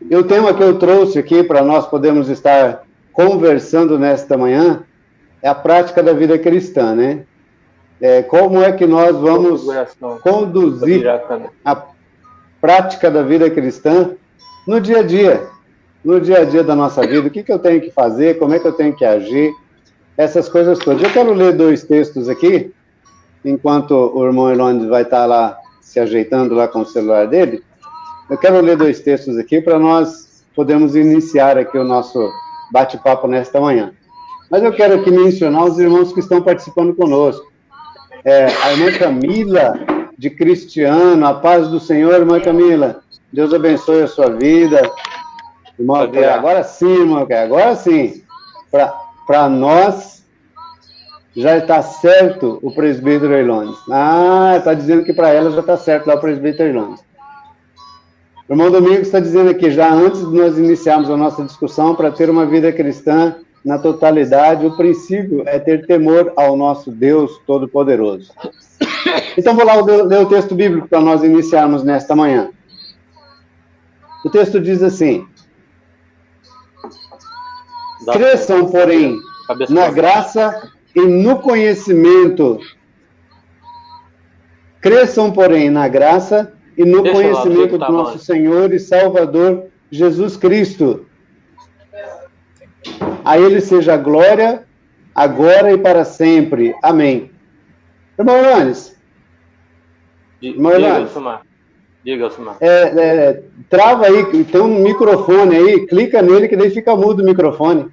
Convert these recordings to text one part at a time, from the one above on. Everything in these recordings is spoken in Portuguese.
E o tema que eu trouxe aqui para nós podermos estar conversando nesta manhã é a prática da vida cristã, né? Como é que nós vamos conduzir a prática da vida cristã no dia a dia da nossa vida, o que eu tenho que fazer, como é que eu tenho que agir, essas coisas todas. Eu quero ler 2 textos aqui, enquanto o irmão Elônio vai estar lá se ajeitando lá com o celular dele. Eu quero ler 2 textos aqui para nós podermos iniciar aqui o nosso bate-papo nesta manhã. Mas eu quero aqui mencionar os irmãos que estão participando conosco. A irmã Camila, de Cristiano, a paz do Senhor, irmã Camila. Deus abençoe a sua vida. Irmão, agora sim, irmão, agora sim. Para nós, já está certo o presbítero Eilones. Está dizendo que para ela já está certo lá o presbítero Eilones. O irmão Domingos está dizendo aqui, já antes de nós iniciarmos a nossa discussão, para ter uma vida cristã na totalidade, o princípio é ter temor ao nosso Deus Todo-Poderoso. Então, vou lá ler o texto bíblico para nós iniciarmos nesta manhã. O texto diz assim: cresçam, porém, na graça e no conhecimento. Cresçam, porém, na graça e no conhecimento do nosso Senhor e Salvador Jesus Cristo. A Ele seja a glória, agora e para sempre. Amém. Irmão Hernandes. Diga, Alcimar. Trava aí, tem um microfone aí, clica nele que daí fica mudo o microfone.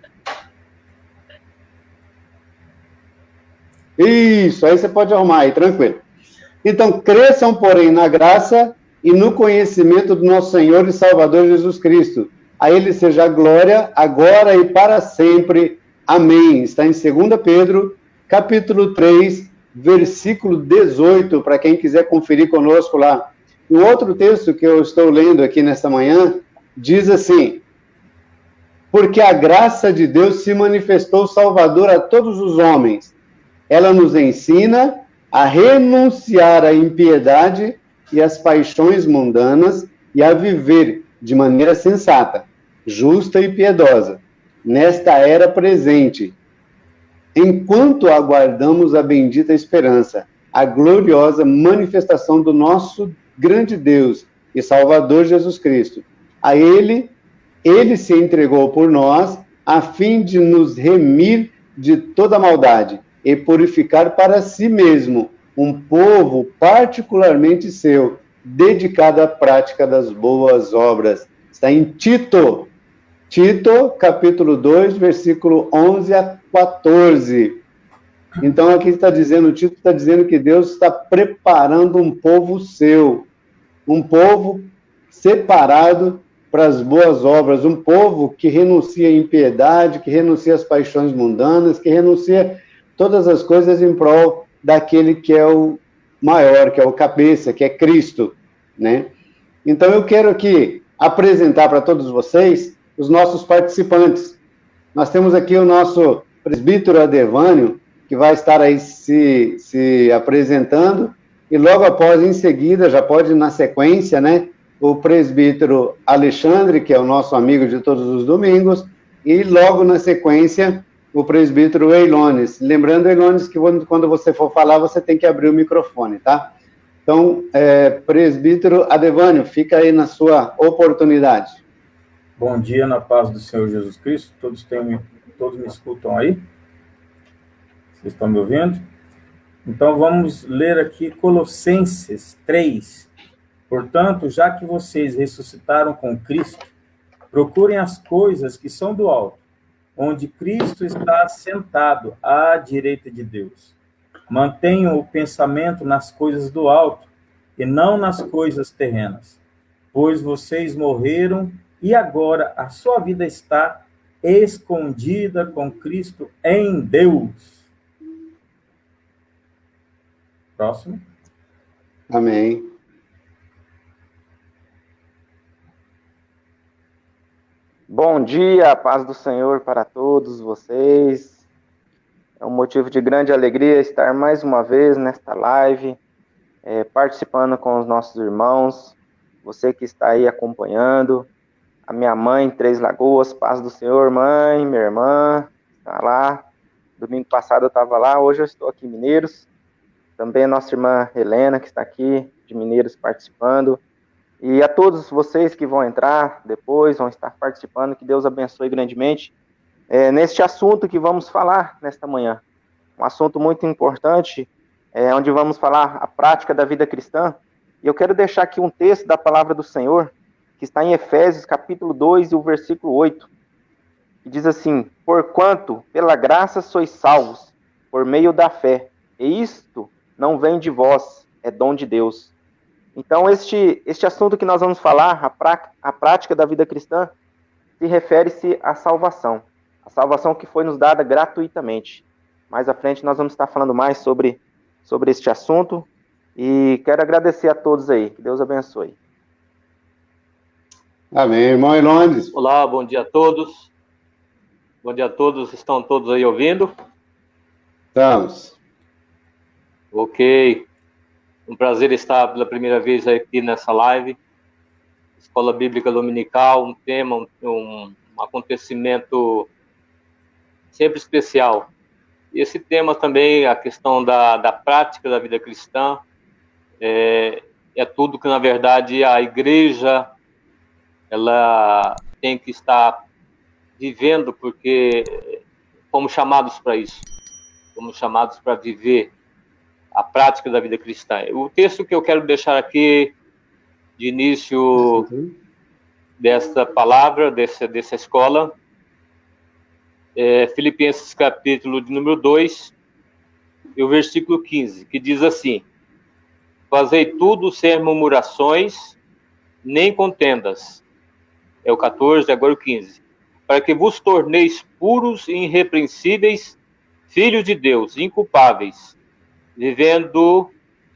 Isso, aí você pode arrumar aí, tranquilo. Então, cresçam, porém, na graça e no conhecimento do nosso Senhor e Salvador Jesus Cristo. A Ele seja a glória, agora e para sempre. Amém. Está em 2 Pedro, capítulo 3, versículo 18, para quem quiser conferir conosco lá. O outro texto que eu estou lendo aqui nesta manhã diz assim: porque a graça de Deus se manifestou salvador a todos os homens. Ela nos ensina a renunciar à impiedade e às paixões mundanas e a viver de maneira sensata, justa e piedosa, nesta era presente, enquanto aguardamos a bendita esperança, a gloriosa manifestação do nosso grande Deus e Salvador Jesus Cristo. A Ele se entregou por nós, a fim de nos remir de toda maldade e purificar para si mesmo um povo particularmente seu, dedicado à prática das boas obras. Está em Tito, capítulo 2, versículo 11 a 14. Então, aqui está dizendo, o Tito está dizendo que Deus está preparando um povo seu, um povo separado para as boas obras, um povo que renuncia à impiedade, que renuncia às paixões mundanas, que renuncia todas as coisas em prol daquele que é o maior, que é o cabeça, que é Cristo, né? Então, eu quero aqui apresentar para todos vocês os nossos participantes. Nós temos aqui o nosso presbítero Adevânio, que vai estar aí se apresentando, e logo após, em seguida, já pode ir na sequência, né, o presbítero Alexandre, que é o nosso amigo de todos os domingos, e logo na sequência, o presbítero Eilones. Lembrando, Eilones, que quando você for falar, você tem que abrir o microfone, tá? Então, presbítero Adevânio, fica aí na sua oportunidade. Bom dia, na paz do Senhor Jesus Cristo. Todos me escutam aí? Vocês estão me ouvindo? Então, vamos ler aqui Colossenses 3. Portanto, já que vocês ressuscitaram com Cristo, procurem as coisas que são do alto, onde Cristo está sentado à direita de Deus. Mantenham o pensamento nas coisas do alto e não nas coisas terrenas, pois vocês morreram e agora a sua vida está escondida com Cristo em Deus. Próximo. Amém. Bom dia, a paz do Senhor para todos vocês. É um motivo de grande alegria estar mais uma vez nesta live, participando com os nossos irmãos, você que está aí acompanhando. a minha mãe em Três Lagoas, paz do Senhor, mãe, minha irmã, está lá. Domingo passado eu estava lá, hoje eu estou aqui em Mineiros. Também a nossa irmã Helena, que está aqui, de Mineiros, participando. E a todos vocês que vão entrar depois, vão estar participando, que Deus abençoe grandemente. Neste assunto que vamos falar nesta manhã. Um assunto muito importante, onde vamos falar a prática da vida cristã. E eu quero deixar aqui um texto da palavra do Senhor, que está em Efésios, capítulo 2, e o versículo 8. Que diz assim: porquanto, pela graça sois salvos, por meio da fé. E isto não vem de vós, é dom de Deus. Então, este assunto que nós vamos falar, a prática da vida cristã, se refere-se à salvação. A salvação que foi nos dada gratuitamente. Mais à frente nós vamos estar falando mais sobre este assunto. E quero agradecer a todos aí. Que Deus abençoe. Amém, irmão Elondes. Olá, bom dia a todos. Bom dia a todos. Estão todos aí ouvindo? Estamos. Ok. Um prazer estar pela primeira vez aqui nessa live. Escola Bíblica Dominical, um tema, um acontecimento sempre especial. E esse tema também, a questão da prática da vida cristã, é tudo que, na verdade, a igreja ela tem que estar vivendo, porque fomos chamados para isso. Fomos chamados para viver a prática da vida cristã. O texto que eu quero deixar aqui de início desta palavra, dessa escola, é Filipenses capítulo de número 2, e o versículo 15, que diz assim: fazei tudo sem murmurações, nem contendas. É o 14, agora o 15. Para que vos torneis puros e irrepreensíveis, filhos de Deus, inculpáveis, vivendo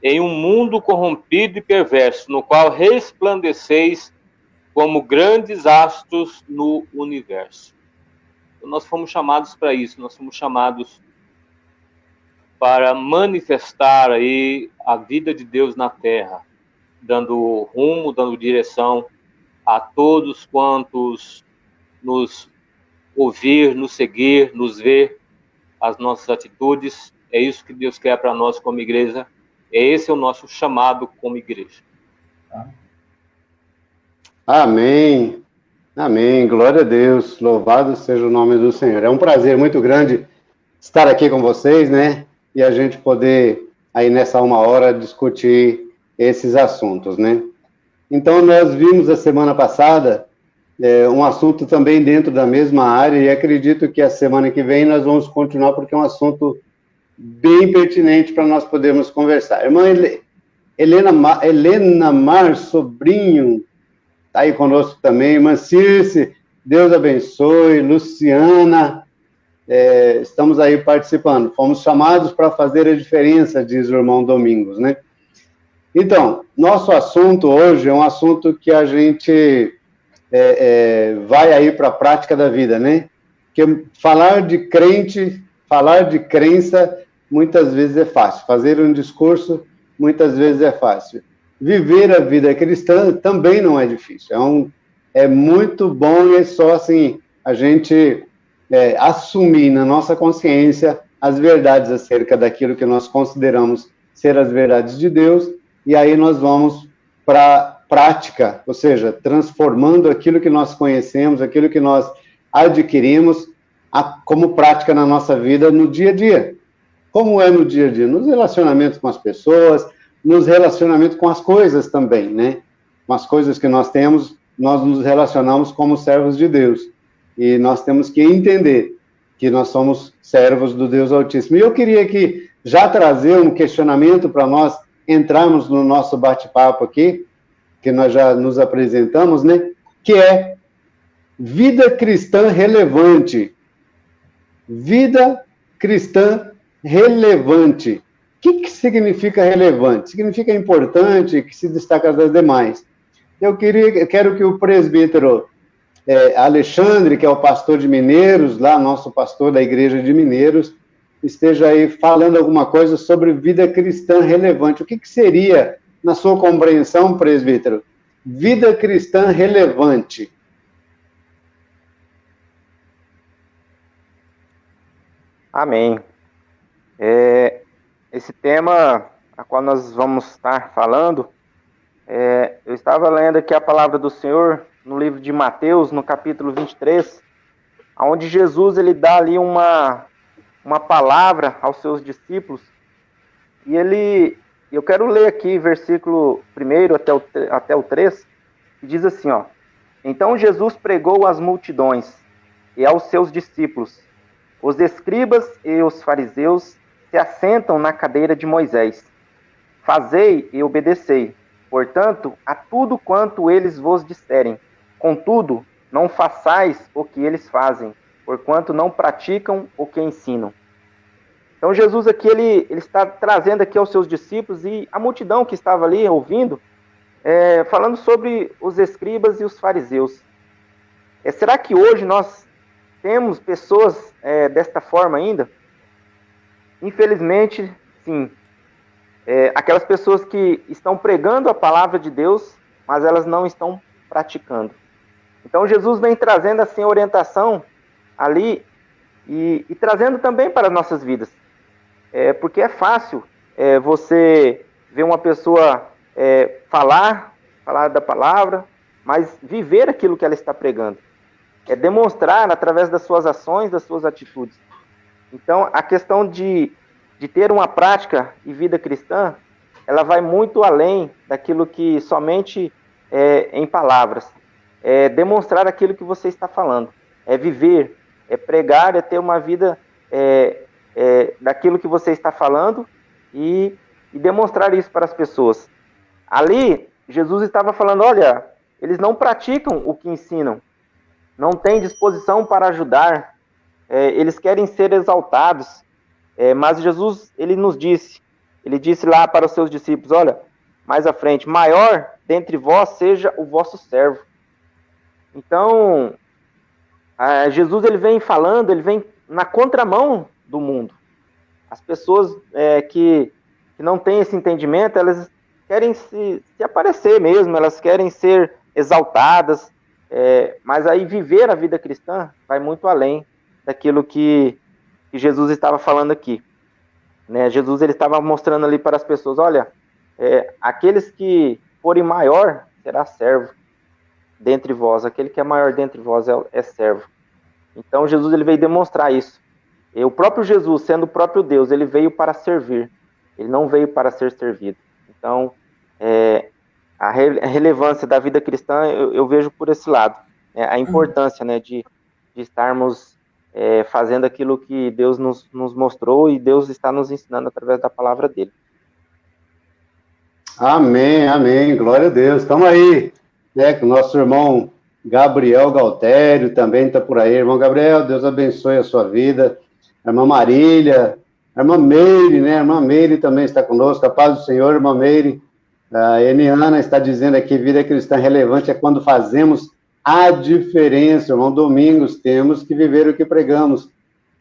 em um mundo corrompido e perverso, no qual resplandeceis como grandes astros no universo. Então, nós fomos chamados para isso, nós fomos chamados para manifestar aí a vida de Deus na terra, dando rumo, dando direção a todos quantos nos ouvir, nos seguir, nos ver, as nossas atitudes. É isso que Deus quer para nós como igreja. Esse é o nosso chamado como igreja. Amém. Amém. Glória a Deus. Louvado seja o nome do Senhor. É um prazer muito grande estar aqui com vocês, né? E a gente poder, aí nessa uma hora, discutir esses assuntos, né? Então, nós vimos a semana passada um assunto também dentro da mesma área, e acredito que a semana que vem nós vamos continuar, porque é um assunto bem pertinente para nós podermos conversar. Irmã Helena Mar Sobrinho está aí conosco também. Irmã Circe, Deus abençoe. Luciana, estamos aí participando. Fomos chamados para fazer a diferença, diz o irmão Domingos, né? Então, nosso assunto hoje é um assunto que a gente vai aí para a prática da vida, né? Que falar de crente, falar de crença, muitas vezes é fácil. Fazer um discurso, muitas vezes é fácil. Viver a vida cristã também não é difícil. É muito bom, e é só assim, a gente assumir na nossa consciência as verdades acerca daquilo que nós consideramos ser as verdades de Deus, e aí nós vamos para prática, ou seja, transformando aquilo que nós conhecemos, aquilo que nós adquirimos, como prática na nossa vida no dia a dia. Como é no dia a dia? Nos relacionamentos com as pessoas, nos relacionamentos com as coisas também, né? Com as coisas que nós temos, nós nos relacionamos como servos de Deus. E nós temos que entender que nós somos servos do Deus Altíssimo. E eu queria aqui já trazer um questionamento para nós entrarmos no nosso bate-papo aqui, que nós já nos apresentamos, né? Que é vida cristã relevante. Vida cristã relevante. O que significa relevante? Significa importante, que se destaca das demais. Eu quero que o presbítero Alexandre, que é o pastor de Mineiros, lá, nosso pastor da igreja de Mineiros, esteja aí falando alguma coisa sobre vida cristã relevante. O que seria, na sua compreensão, presbítero, vida cristã relevante? Amém. Esse tema a qual nós vamos estar falando, eu estava lendo aqui a palavra do Senhor no livro de Mateus, no capítulo 23, onde Jesus ele dá ali uma palavra aos seus discípulos, e eu quero ler aqui versículo 1 até o 3, que diz assim, ó: Então Jesus pregou às multidões e aos seus discípulos: Os escribas e os fariseus se assentam na cadeira de Moisés. Fazei e obedecei, portanto, a tudo quanto eles vos disserem. Contudo, não façais o que eles fazem, porquanto não praticam o que ensinam. Então Jesus aqui, ele está trazendo aqui aos seus discípulos e a multidão que estava ali ouvindo, falando sobre os escribas e os fariseus. Será que hoje nós temos pessoas desta forma ainda? Infelizmente, sim. Aquelas pessoas que estão pregando a palavra de Deus, mas elas não estão praticando. Então Jesus vem trazendo assim a orientação ali e trazendo também para as nossas vidas. Porque é fácil você ver uma pessoa falar da palavra, mas viver aquilo que ela está pregando. Demonstrar através das suas ações, das suas atitudes. Então, a questão de ter uma prática e vida cristã, ela vai muito além daquilo que somente em palavras. Demonstrar aquilo que você está falando. Viver, pregar, ter uma vida daquilo que você está falando e demonstrar isso para as pessoas. Ali, Jesus estava falando, olha, eles não praticam o que ensinam. Não têm disposição para ajudar. Eles querem ser exaltados. Mas Jesus, ele disse lá para os seus discípulos, olha, mais à frente, maior dentre vós seja o vosso servo. Então, Jesus ele vem falando, ele vem na contramão do mundo. As pessoas que não têm esse entendimento, elas querem se aparecer mesmo, elas querem ser exaltadas, mas aí viver a vida cristã vai muito além daquilo que Jesus estava falando aqui. Né? Jesus ele estava mostrando ali para as pessoas, olha, aqueles que forem maior será servo dentre vós, aquele que é maior dentre vós é servo. Então Jesus ele veio demonstrar isso. E o próprio Jesus, sendo o próprio Deus, ele veio para servir, ele não veio para ser servido. Então, a relevância da vida cristã eu vejo por esse lado, a importância, né, de estarmos fazendo aquilo que Deus nos mostrou e Deus está nos ensinando através da palavra dele. Amém, amém, glória a Deus. Estamos aí, né, com o nosso irmão Gabriel Galtério também está por aí. Irmão Gabriel, Deus abençoe a sua vida. A irmã Marília, a irmã Meire, né? A irmã Meire também está conosco. A paz do Senhor, irmã Meire. A Eniana está dizendo aqui, vida cristã relevante é quando fazemos a diferença, irmão Domingos, temos que viver o que pregamos.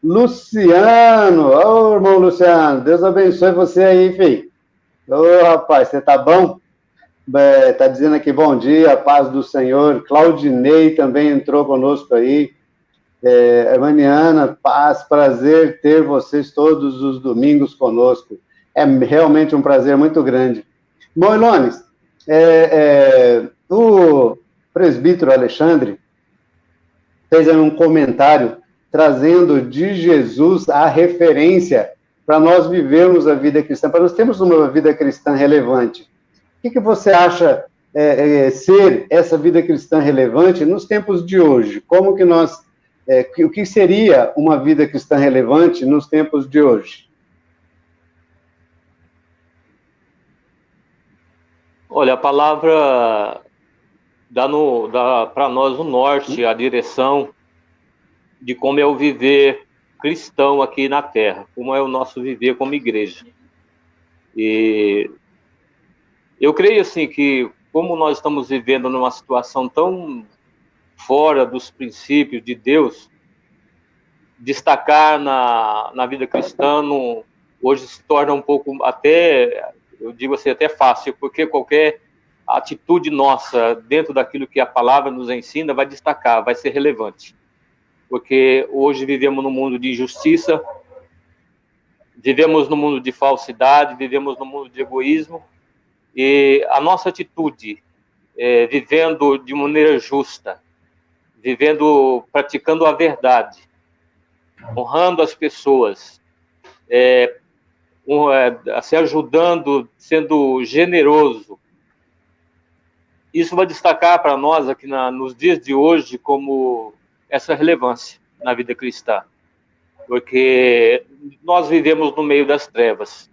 Luciano, irmão Luciano, Deus abençoe você aí, filho. Rapaz, você tá bom? Tá dizendo aqui, bom dia, paz do Senhor. Claudinei também entrou conosco aí. Evaniana, paz, prazer ter vocês todos os domingos conosco. É realmente um prazer muito grande. Bom, Ilones, o presbítero Alexandre fez um comentário trazendo de Jesus a referência para nós vivermos a vida cristã, para nós termos uma vida cristã relevante. O que você acha ser essa vida cristã relevante nos tempos de hoje? Como que nós, o que seria uma vida cristã relevante nos tempos de hoje? Olha, a palavra dá para nós o norte, a direção de como é o viver cristão aqui na Terra, como é o nosso viver como igreja. E eu creio assim que, como nós estamos vivendo numa situação tão fora dos princípios de Deus, destacar na vida cristã hoje se torna um pouco até, eu digo assim, até fácil, porque qualquer atitude nossa dentro daquilo que a palavra nos ensina vai destacar, vai ser relevante. Porque hoje vivemos num mundo de injustiça, vivemos no mundo de falsidade, vivemos no mundo de egoísmo, e a nossa atitude, vivendo de maneira justa, praticando a verdade, honrando as pessoas, se ajudando, sendo generoso, isso vai destacar para nós aqui nos dias de hoje como essa relevância na vida cristã, porque nós vivemos no meio das trevas.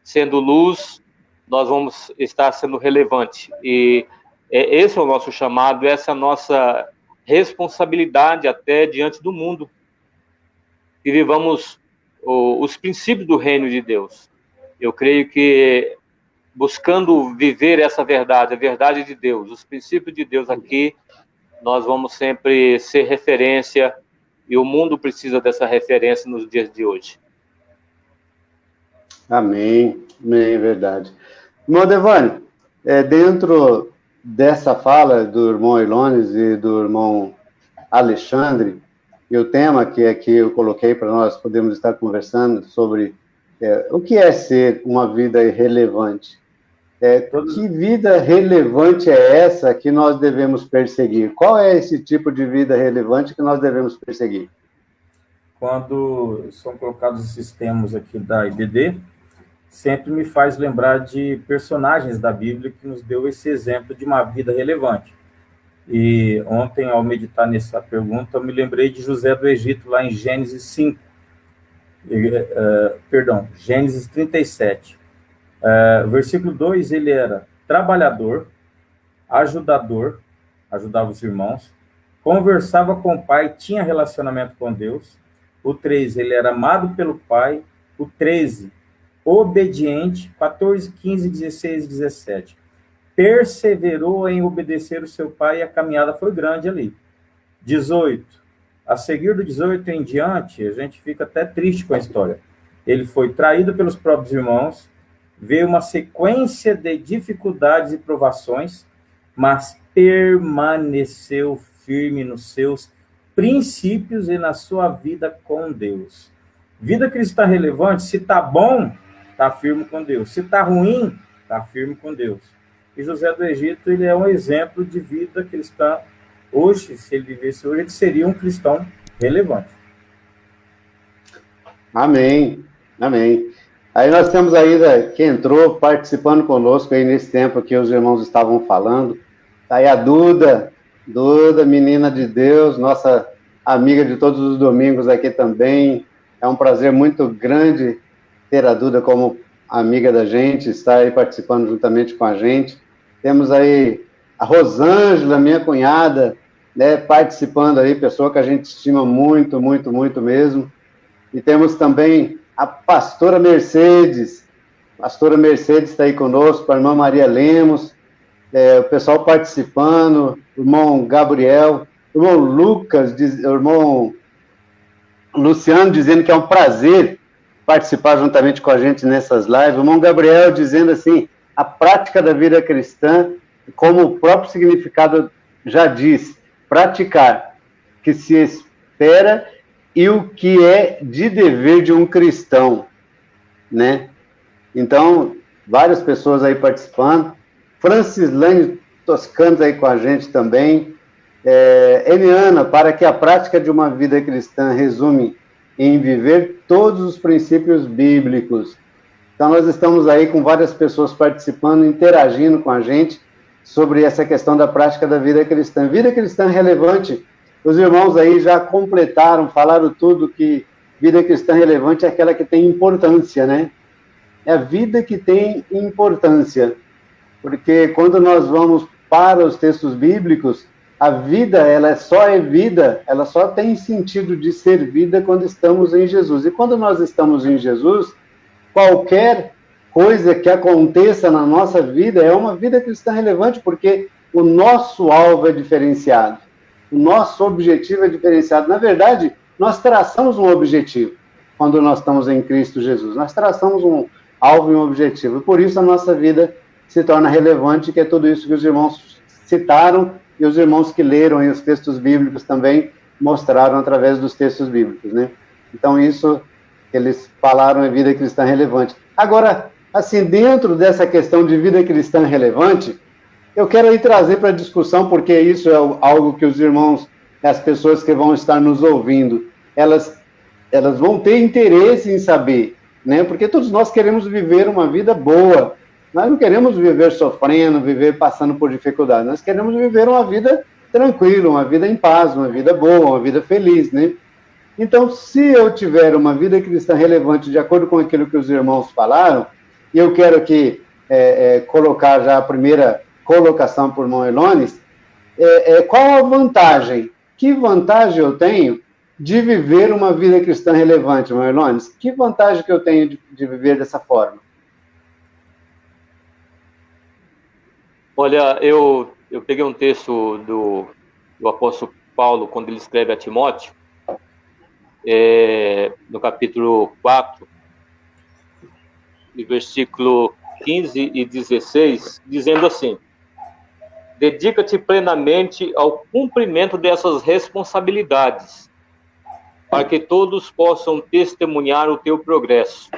Sendo luz, nós vamos estar sendo relevante, e esse é o nosso chamado, essa é a nossa responsabilidade até diante do mundo, que vivamos os princípios do reino de Deus. Eu creio que buscando viver essa verdade, a verdade de Deus, os princípios de Deus aqui, nós vamos sempre ser referência, e o mundo precisa dessa referência nos dias de hoje. Amém, amém, verdade. Irmão Devânio, dentro dessa fala do irmão Elones e do irmão Alexandre, e o tema que aqui eu coloquei para nós podermos estar conversando sobre o que é ser uma vida relevante. Que vida relevante é essa que nós devemos perseguir? Qual é esse tipo de vida relevante que nós devemos perseguir? Quando são colocados esses termos aqui da IBD, sempre me faz lembrar de personagens da Bíblia que nos deu esse exemplo de uma vida relevante. E ontem, ao meditar nessa pergunta, eu me lembrei de José do Egito, lá em Gênesis 5. Gênesis 37. Versículo 2, ele era trabalhador, ajudador, ajudava os irmãos, conversava com o pai, tinha relacionamento com Deus. O 3, ele era amado pelo pai. O 13, obediente. 14, 15, 16 e 17. Perseverou em obedecer o seu pai, e a caminhada foi grande ali. 18, a seguir do 18 em diante, a gente fica até triste com a história. Ele foi traído pelos próprios irmãos, veio uma sequência de dificuldades e provações, mas permaneceu firme nos seus princípios e na sua vida com Deus. Vida cristã relevante, se está bom, está firme com Deus. Se está ruim, está firme com Deus. E José do Egito, ele é um exemplo de vida cristã. Hoje, se ele vivesse hoje, ele seria um cristão relevante. Amém, amém. Aí nós temos a Ida, que entrou participando conosco aí nesse tempo que os irmãos estavam falando. Aí a Duda, menina de Deus, nossa amiga de todos os domingos aqui também. É um prazer muito grande ter a Duda como amiga da gente, estar aí participando juntamente com a gente. Temos aí a Rosângela, minha cunhada, né, participando aí, pessoa que a gente estima muito, muito, muito mesmo. E temos também a pastora Mercedes. A pastora Mercedes está aí conosco, a irmã Maria Lemos, o pessoal participando, o irmão Gabriel, o irmão Lucas, o irmão Luciano dizendo que é um prazer participar juntamente com a gente nessas lives. O irmão Gabriel dizendo assim, a prática da vida cristã, como o próprio significado já diz, praticar, que se espera e o que é de dever de um cristão, né? Então, várias pessoas aí participando. Francislane Toscanos aí com a gente também. Eliana, para que a prática de uma vida cristã resume em viver todos os princípios bíblicos. Então, nós estamos aí com várias pessoas participando, interagindo com a gente sobre essa questão da prática da vida cristã. Vida cristã relevante, os irmãos aí já completaram, falaram tudo que vida cristã relevante é aquela que tem importância, né? É a vida que tem importância. Porque quando nós vamos para os textos bíblicos, a vida, ela só é vida, ela só tem sentido de ser vida quando estamos em Jesus. E quando nós estamos em Jesus, qualquer coisa que aconteça na nossa vida é uma vida cristã relevante, porque o nosso alvo é diferenciado, o nosso objetivo é diferenciado. Na verdade, nós traçamos um objetivo quando nós estamos em Cristo Jesus. Nós traçamos um alvo e um objetivo. E por isso a nossa vida se torna relevante, que é tudo isso que os irmãos citaram e os irmãos que leram aí os textos bíblicos também mostraram através dos textos bíblicos, né? Então isso eles falaram em vida cristã relevante. Agora, assim, dentro dessa questão de vida cristã relevante, eu quero aí trazer para a discussão, porque isso é algo que os irmãos, as pessoas que vão estar nos ouvindo, elas vão ter interesse em saber, né? Porque todos nós queremos viver uma vida boa. Nós não queremos viver sofrendo, viver passando por dificuldades. Nós queremos viver uma vida tranquila, uma vida em paz, uma vida boa, uma vida feliz, né? Então, se eu tiver uma vida cristã relevante de acordo com aquilo que os irmãos falaram, e eu quero aqui colocar já a primeira colocação por irmão Elones, qual a vantagem? Que vantagem eu tenho de viver uma vida cristã relevante, irmão Elones? Que vantagem que eu tenho de viver dessa forma? Olha, eu peguei um texto do apóstolo Paulo, quando ele escreve a Timóteo, no capítulo 4, versículo 15 e 16, dizendo assim: dedica-te plenamente ao cumprimento dessas responsabilidades, para que todos possam testemunhar o teu progresso.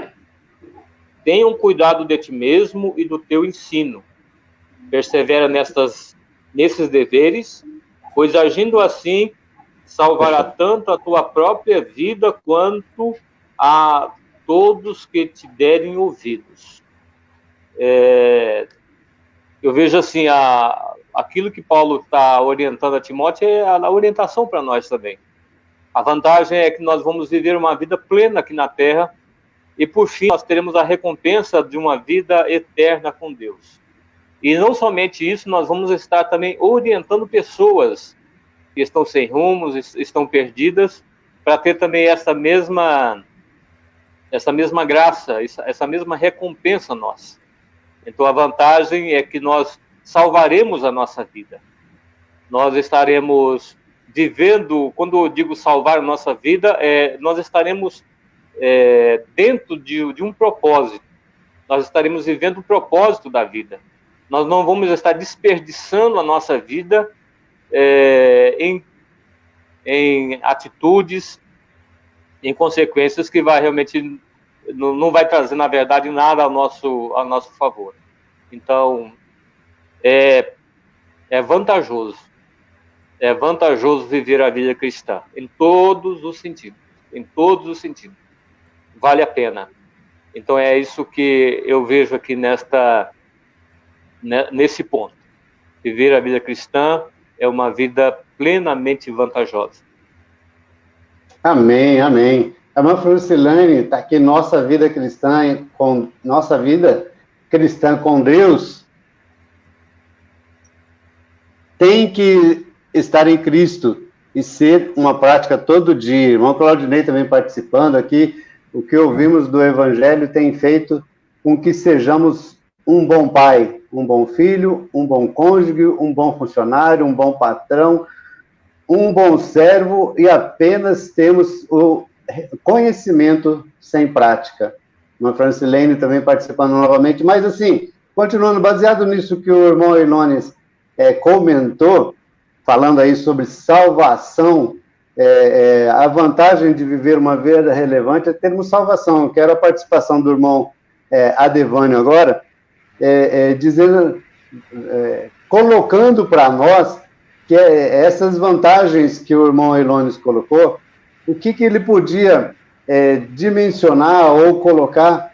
Tenham cuidado de ti mesmo e do teu ensino. Persevera nesses deveres, pois agindo assim, salvará tanto a tua própria vida quanto a todos que te derem ouvidos. Eu vejo assim, aquilo que Paulo está orientando a Timóteo é a orientação para nós também. A vantagem é que nós vamos viver uma vida plena aqui na Terra e, por fim, nós teremos a recompensa de uma vida eterna com Deus. E não somente isso, nós vamos estar também orientando pessoas que estão sem rumos, estão perdidas, para ter também essa mesma graça, essa mesma recompensa nossa. Então, a vantagem é que nós salvaremos a nossa vida. Nós estaremos vivendo, quando eu digo salvar a nossa vida, nós estaremos dentro de um propósito. Nós estaremos vivendo o propósito da vida. Nós não vamos estar desperdiçando a nossa vida em atitudes, em consequências que realmente não vai trazer, na verdade, nada ao nosso favor. Então, é vantajoso. É vantajoso viver a vida cristã, em todos os sentidos. Em todos os sentidos. Vale a pena. Então, é isso que eu vejo aqui nesse ponto. Viver a vida cristã é uma vida plenamente vantajosa. Amém, amém. A irmã Francilane está aqui, nossa vida cristã com Deus tem que estar em Cristo e ser uma prática todo dia. Irmão Claudinei também participando aqui. O que ouvimos do Evangelho tem feito com que sejamos um bom pai, um bom filho, um bom cônjuge, um bom funcionário, um bom patrão, um bom servo, e apenas temos o conhecimento sem prática. A Francilene também participando novamente, mas assim, continuando, baseado nisso que o irmão Elones comentou, falando aí sobre salvação, a vantagem de viver uma vida relevante é termos salvação. Eu quero a participação do irmão Adevânio agora, dizendo, colocando para nós que essas vantagens que o irmão Elones colocou, o que ele podia dimensionar ou colocar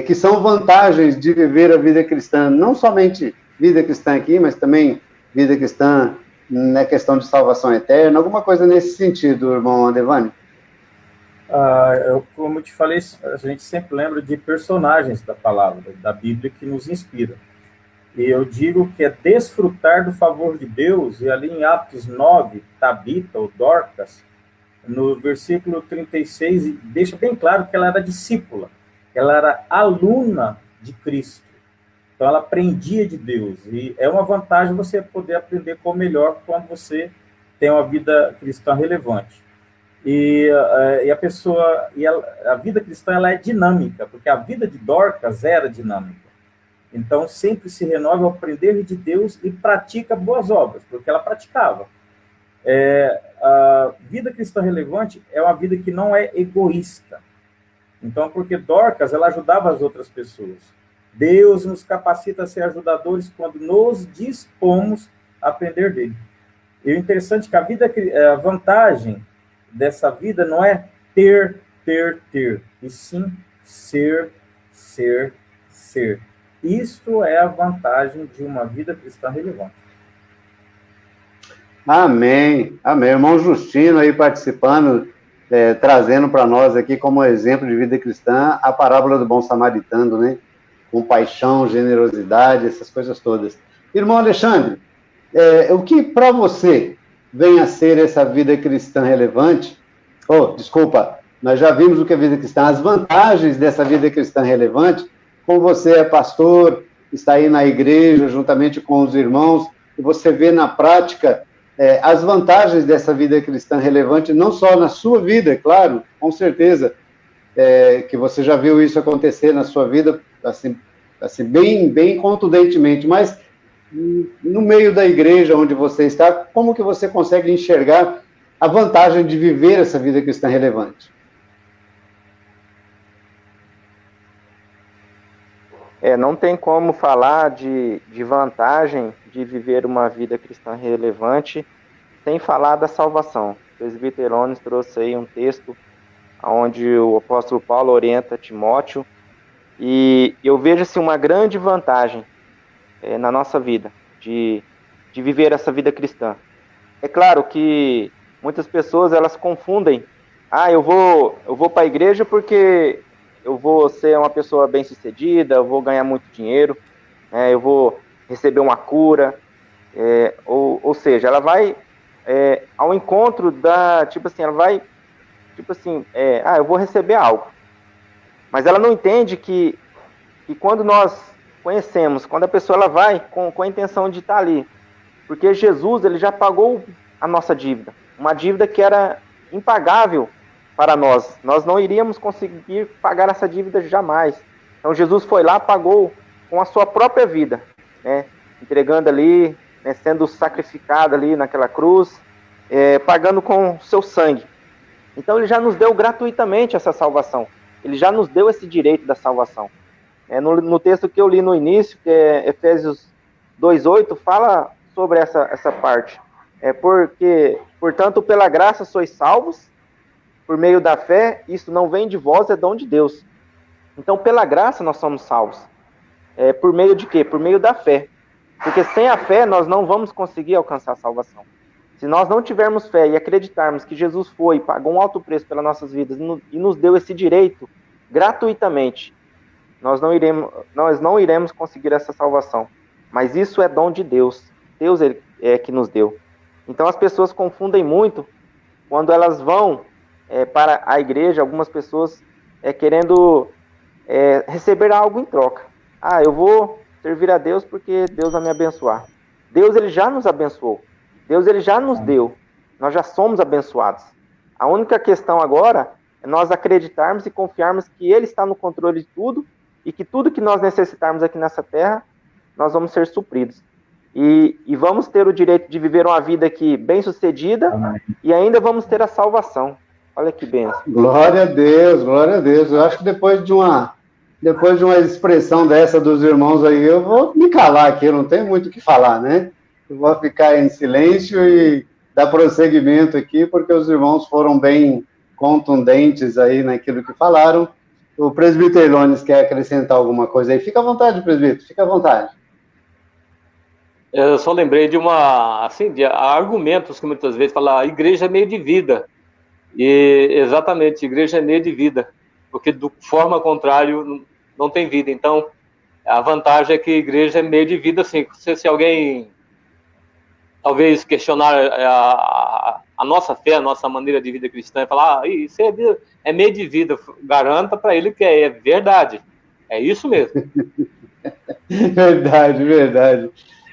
que são vantagens de viver a vida cristã, não somente vida cristã aqui, mas também vida cristã na questão de salvação eterna, alguma coisa nesse sentido, irmão Adevânio? Como eu te falei, a gente sempre lembra de personagens da palavra, da Bíblia, que nos inspiram. E eu digo que é desfrutar do favor de Deus, e ali em Atos 9, Tabita, ou Dorcas, no versículo 36, deixa bem claro que ela era discípula, ela era aluna de Cristo. Então, ela aprendia de Deus. E é uma vantagem você poder aprender com o melhor quando você tem uma vida cristã relevante. E a vida cristã ela é dinâmica, porque a vida de Dorcas era dinâmica. Então, sempre se renova ao aprender de Deus e pratica boas obras, porque ela praticava. A vida cristã relevante é uma vida que não é egoísta. Então, porque Dorcas, ela ajudava as outras pessoas. Deus nos capacita a ser ajudadores quando nos dispomos a aprender dele. E o interessante é que a vantagem dessa vida não é ter, e sim ser. Isto é a vantagem de uma vida cristã relevante. Amém, amém. Irmão Justino aí participando, trazendo para nós aqui como exemplo de vida cristã a parábola do bom samaritano, né? Compaixão, generosidade, essas coisas todas. Irmão Alexandre, o que para você vem a ser essa vida cristã relevante? Desculpa, nós já vimos o que é vida cristã, as vantagens dessa vida cristã relevante. Como você é pastor, está aí na igreja juntamente com os irmãos, e você vê na prática as vantagens dessa vida cristã relevante, não só na sua vida, claro, com certeza, que você já viu isso acontecer na sua vida, assim bem contundentemente, mas no meio da igreja onde você está, como que você consegue enxergar a vantagem de viver essa vida cristã relevante? Não tem como falar de vantagem de viver uma vida cristã relevante sem falar da salvação. O presbítero Herones trouxe aí um texto onde o apóstolo Paulo orienta Timóteo, e eu vejo assim, uma grande vantagem na nossa vida, de viver essa vida cristã. É claro que muitas pessoas, elas confundem, eu vou para a igreja porque eu vou ser uma pessoa bem-sucedida, eu vou ganhar muito dinheiro, eu vou receber uma cura, ou seja, ela vai ao encontro da, eu vou receber algo. Mas ela não entende que quando nós conhecemos, quando a pessoa ela vai com a intenção de estar ali, porque Jesus, ele já pagou a nossa dívida, uma dívida que era impagável para nós. Nós não iríamos conseguir pagar essa dívida jamais. Então Jesus foi lá, pagou com a sua própria vida, né? Entregando ali, né, sendo sacrificado ali naquela cruz, pagando com o seu sangue. Então ele já nos deu gratuitamente essa salvação. Ele já nos deu esse direito da salvação. No texto que eu li no início, que é Efésios 2:8, fala sobre essa parte. Porque, portanto, pela graça sois salvos, por meio da fé, isso não vem de vós, é dom de Deus. Então, pela graça nós somos salvos. Por meio de quê? Por meio da fé. Porque sem a fé nós não vamos conseguir alcançar a salvação. Se nós não tivermos fé e acreditarmos que Jesus foi e pagou um alto preço pelas nossas vidas e nos deu esse direito gratuitamente, nós não iremos conseguir essa salvação. Mas isso é dom de Deus. Deus é que nos deu. Então as pessoas confundem muito quando elas vão para a igreja, algumas pessoas querendo receber algo em troca. Eu vou servir a Deus porque Deus vai me abençoar. Deus, ele já nos abençoou. Deus, ele já nos deu. Nós já somos abençoados. A única questão agora é nós acreditarmos e confiarmos que ele está no controle de tudo e que tudo que nós necessitarmos aqui nessa terra, nós vamos ser supridos. E vamos ter o direito de viver uma vida aqui bem-sucedida. Amém. E ainda vamos ter a salvação. Olha que bênção. Glória a Deus, glória a Deus. Eu acho que depois de uma expressão dessa dos irmãos aí, eu vou me calar aqui, eu não tenho muito o que falar, né? Eu vou ficar em silêncio e dar prosseguimento aqui, porque os irmãos foram bem contundentes aí naquilo que falaram. O presbítero Herones quer acrescentar alguma coisa aí? Fica à vontade, presbítero, fica à vontade. Eu só lembrei de de argumentos que muitas vezes falam, a igreja é meio de vida. E, exatamente, a igreja é meio de vida, porque de forma contrária não tem vida. Então, a vantagem é que a igreja é meio de vida, assim, se alguém talvez questionar a nossa fé, a nossa maneira de vida cristã, e falar, isso é meio de vida, garanta para ele que é verdade. É isso mesmo. Verdade, verdade.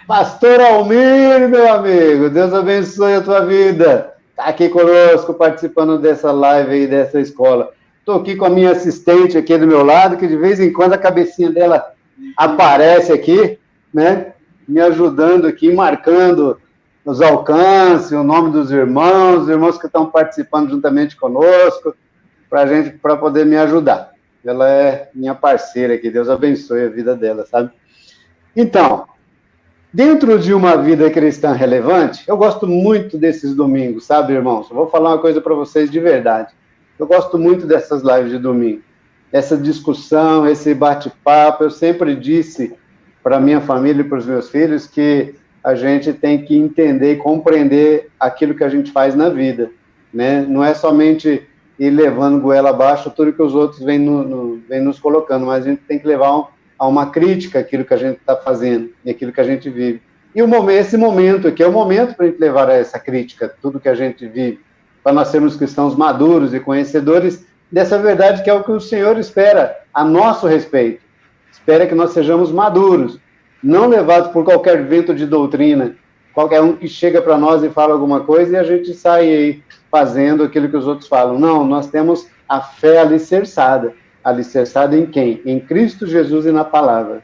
Pastor Almir, meu amigo, Deus abençoe a tua vida. Está aqui conosco, participando dessa live aí, dessa escola. Estou aqui com a minha assistente aqui do meu lado, que de vez em quando a cabecinha dela aparece aqui, né? Me ajudando aqui, marcando os alcances, o nome dos irmãos, os irmãos que estão participando juntamente conosco, para poder me ajudar. ela é minha parceira, que Deus abençoe a vida dela, sabe? Então, dentro de uma vida cristã relevante, eu gosto muito desses domingos, sabe, irmãos? Eu vou falar uma coisa para vocês de verdade. Eu gosto muito dessas lives de domingo. Essa discussão, esse bate-papo. Eu sempre disse para minha família e para os meus filhos que a gente tem que entender e compreender aquilo que a gente faz na vida, né? Não é somente ir levando goela abaixo tudo que os outros vêm nos colocando, mas a gente tem que levar a uma crítica aquilo que a gente está fazendo e aquilo que a gente vive. E esse momento aqui é o momento para a gente levar a essa crítica, tudo que a gente vive, para nós sermos cristãos maduros e conhecedores dessa verdade que é o que o Senhor espera a nosso respeito. Espera que nós sejamos maduros, não levados por qualquer vento de doutrina, qualquer um que chega para nós e fala alguma coisa e a gente sai aí fazendo aquilo que os outros falam. Não, nós temos a fé alicerçada. Alicerçada em quem? Em Cristo Jesus e na palavra.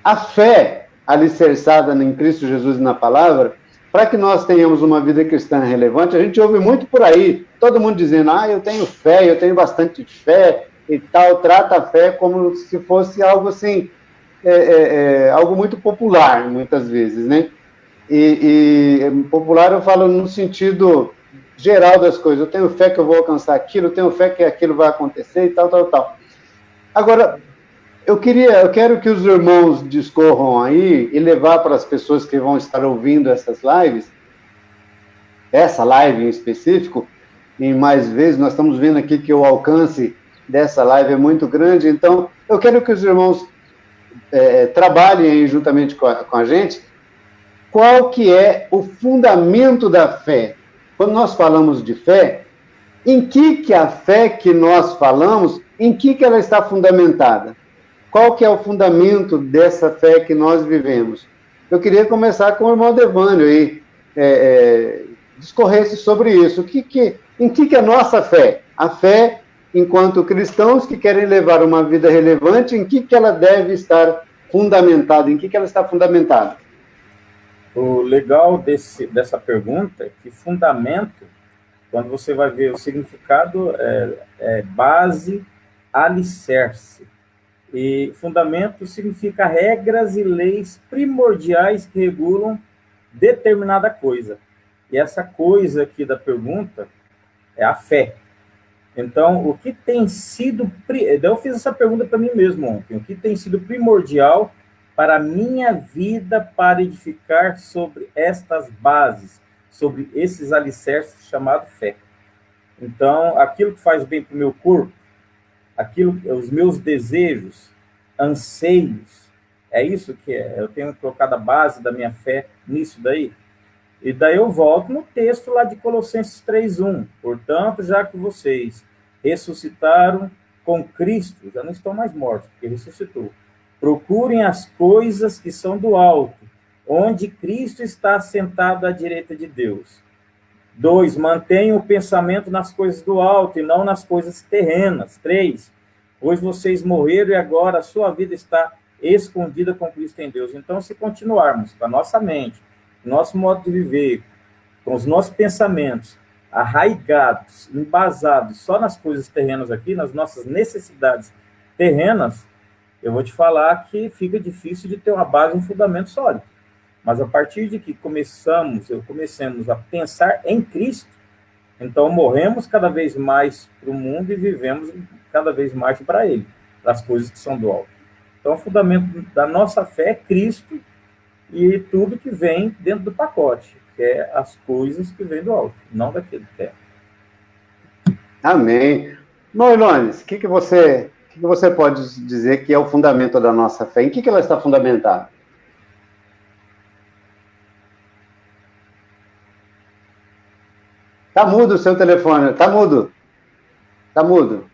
A fé alicerçada em Cristo Jesus e na palavra, para que nós tenhamos uma vida cristã relevante, a gente ouve muito por aí, todo mundo dizendo, eu tenho fé, eu tenho bastante fé e tal, trata a fé como se fosse algo assim, algo muito popular, muitas vezes, né? E popular eu falo no sentido geral das coisas. Eu tenho fé que eu vou alcançar aquilo, eu tenho fé que aquilo vai acontecer e tal, tal, tal. Agora, eu quero que os irmãos discorram aí e levar para as pessoas que vão estar ouvindo essas lives, essa live em específico, e mais vezes, nós estamos vendo aqui que o alcance dessa live é muito grande, então eu quero que os irmãos trabalhem aí juntamente com a gente, qual que é o fundamento da fé. Quando nós falamos de fé, em que a fé que nós falamos, em que ela está fundamentada? Qual que é o fundamento dessa fé que nós vivemos? Eu queria começar com o irmão Devânio aí, discorresse sobre isso. Em que é a nossa fé? A fé, enquanto cristãos que querem levar uma vida relevante, em que ela deve estar fundamentada? Em que ela está fundamentada? O legal dessa pergunta é que fundamento, quando você vai ver o significado, é base, alicerce. E fundamento significa regras e leis primordiais que regulam determinada coisa. E essa coisa aqui da pergunta é a fé. Então, o que tem sido... Eu fiz essa pergunta para mim mesmo ontem. O que tem sido primordial para a minha vida para edificar sobre estas bases, sobre esses alicerces chamados fé. Então, aquilo que faz bem para o meu corpo, os meus desejos, anseios, é isso que é. Eu tenho colocado a base da minha fé nisso daí. E daí eu volto no texto lá de Colossenses 3:1. Portanto, já que vocês ressuscitaram com Cristo, já não estão mais mortos, porque ressuscitou. Procurem as coisas que são do alto, onde Cristo está assentado à direita de Deus. 2, mantenham o pensamento nas coisas do alto e não nas coisas terrenas. 3, pois vocês morreram e agora a sua vida está escondida com Cristo em Deus. Então, se continuarmos com a nossa mente, nosso modo de viver, com os nossos pensamentos arraigados, embasados só nas coisas terrenas aqui, nas nossas necessidades terrenas, eu vou te falar que fica difícil de ter uma base, um fundamento sólido. Mas a partir de que comecemos a pensar em Cristo, então morremos cada vez mais para o mundo e vivemos cada vez mais para Ele, para as coisas que são do alto. Então o fundamento da nossa fé é Cristo e tudo que vem dentro do pacote, que é as coisas que vêm do alto, não daquilo que é. Amém. Noilones, o que você pode dizer que é o fundamento da nossa fé? Em que ela está fundamentada? Está mudo o seu telefone, está mudo. Está mudo.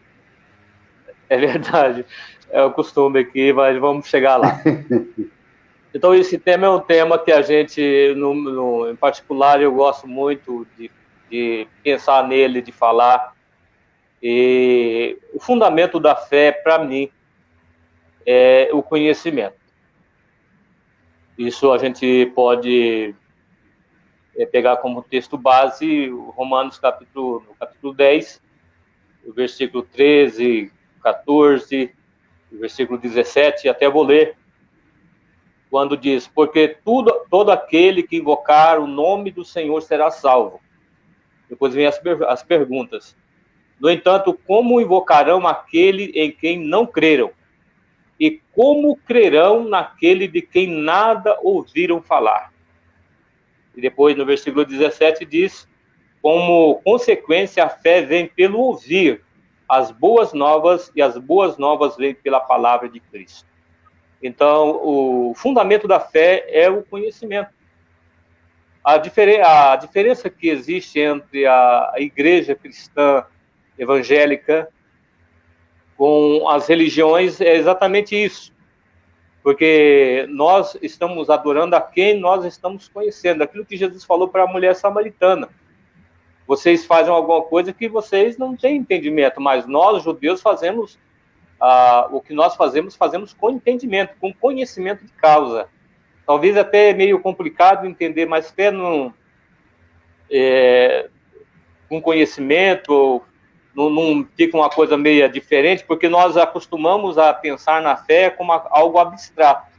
É verdade, é o costume aqui, mas vamos chegar lá. Então, esse tema é um tema que a gente, em particular, eu gosto muito de pensar nele, de falar. E o fundamento da fé, para mim, é o conhecimento. Isso a gente pode pegar como texto base Romanos capítulo 10, o versículo 13, 14, versículo 17, até vou ler, quando diz: porque todo aquele que invocar o nome do Senhor será salvo. Depois vem as perguntas. No entanto, como invocarão aquele em quem não creram? E como crerão naquele de quem nada ouviram falar? E depois, no versículo 17, diz: como consequência, a fé vem pelo ouvir as boas novas, e as boas novas vêm pela palavra de Cristo. Então, o fundamento da fé é o conhecimento. A diferença que existe entre a igreja cristã evangélica com as religiões é exatamente isso. Porque nós estamos adorando a quem nós estamos conhecendo. Aquilo que Jesus falou para a mulher samaritana. Vocês fazem alguma coisa que vocês não têm entendimento, mas nós, judeus, fazemos o que nós fazemos com entendimento, com conhecimento de causa. Talvez até é meio complicado entender, mas fé com conhecimento não fica uma coisa meio diferente, porque nós acostumamos a pensar na fé como algo abstrato,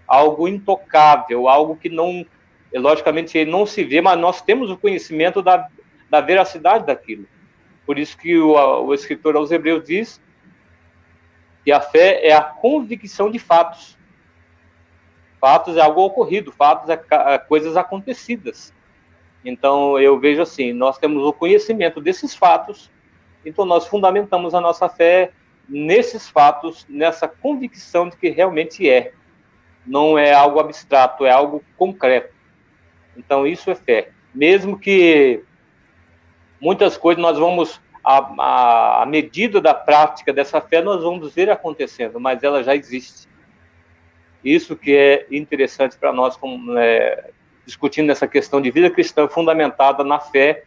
algo intocável, algo que não, logicamente, não se vê, mas nós temos o conhecimento da veracidade daquilo. Por isso que o escritor aos Hebreus diz que a fé é a convicção de fatos. Fatos é algo ocorrido, fatos é coisas acontecidas. Então, eu vejo assim, nós temos o conhecimento desses fatos, então nós fundamentamos a nossa fé nesses fatos, nessa convicção de que realmente é. Não é algo abstrato, é algo concreto. Então, isso é fé. Mesmo que muitas coisas nós vamos, à medida da prática dessa fé, nós vamos ver acontecendo, mas ela já existe. Isso que é interessante para nós, discutindo essa questão de vida cristã fundamentada na fé,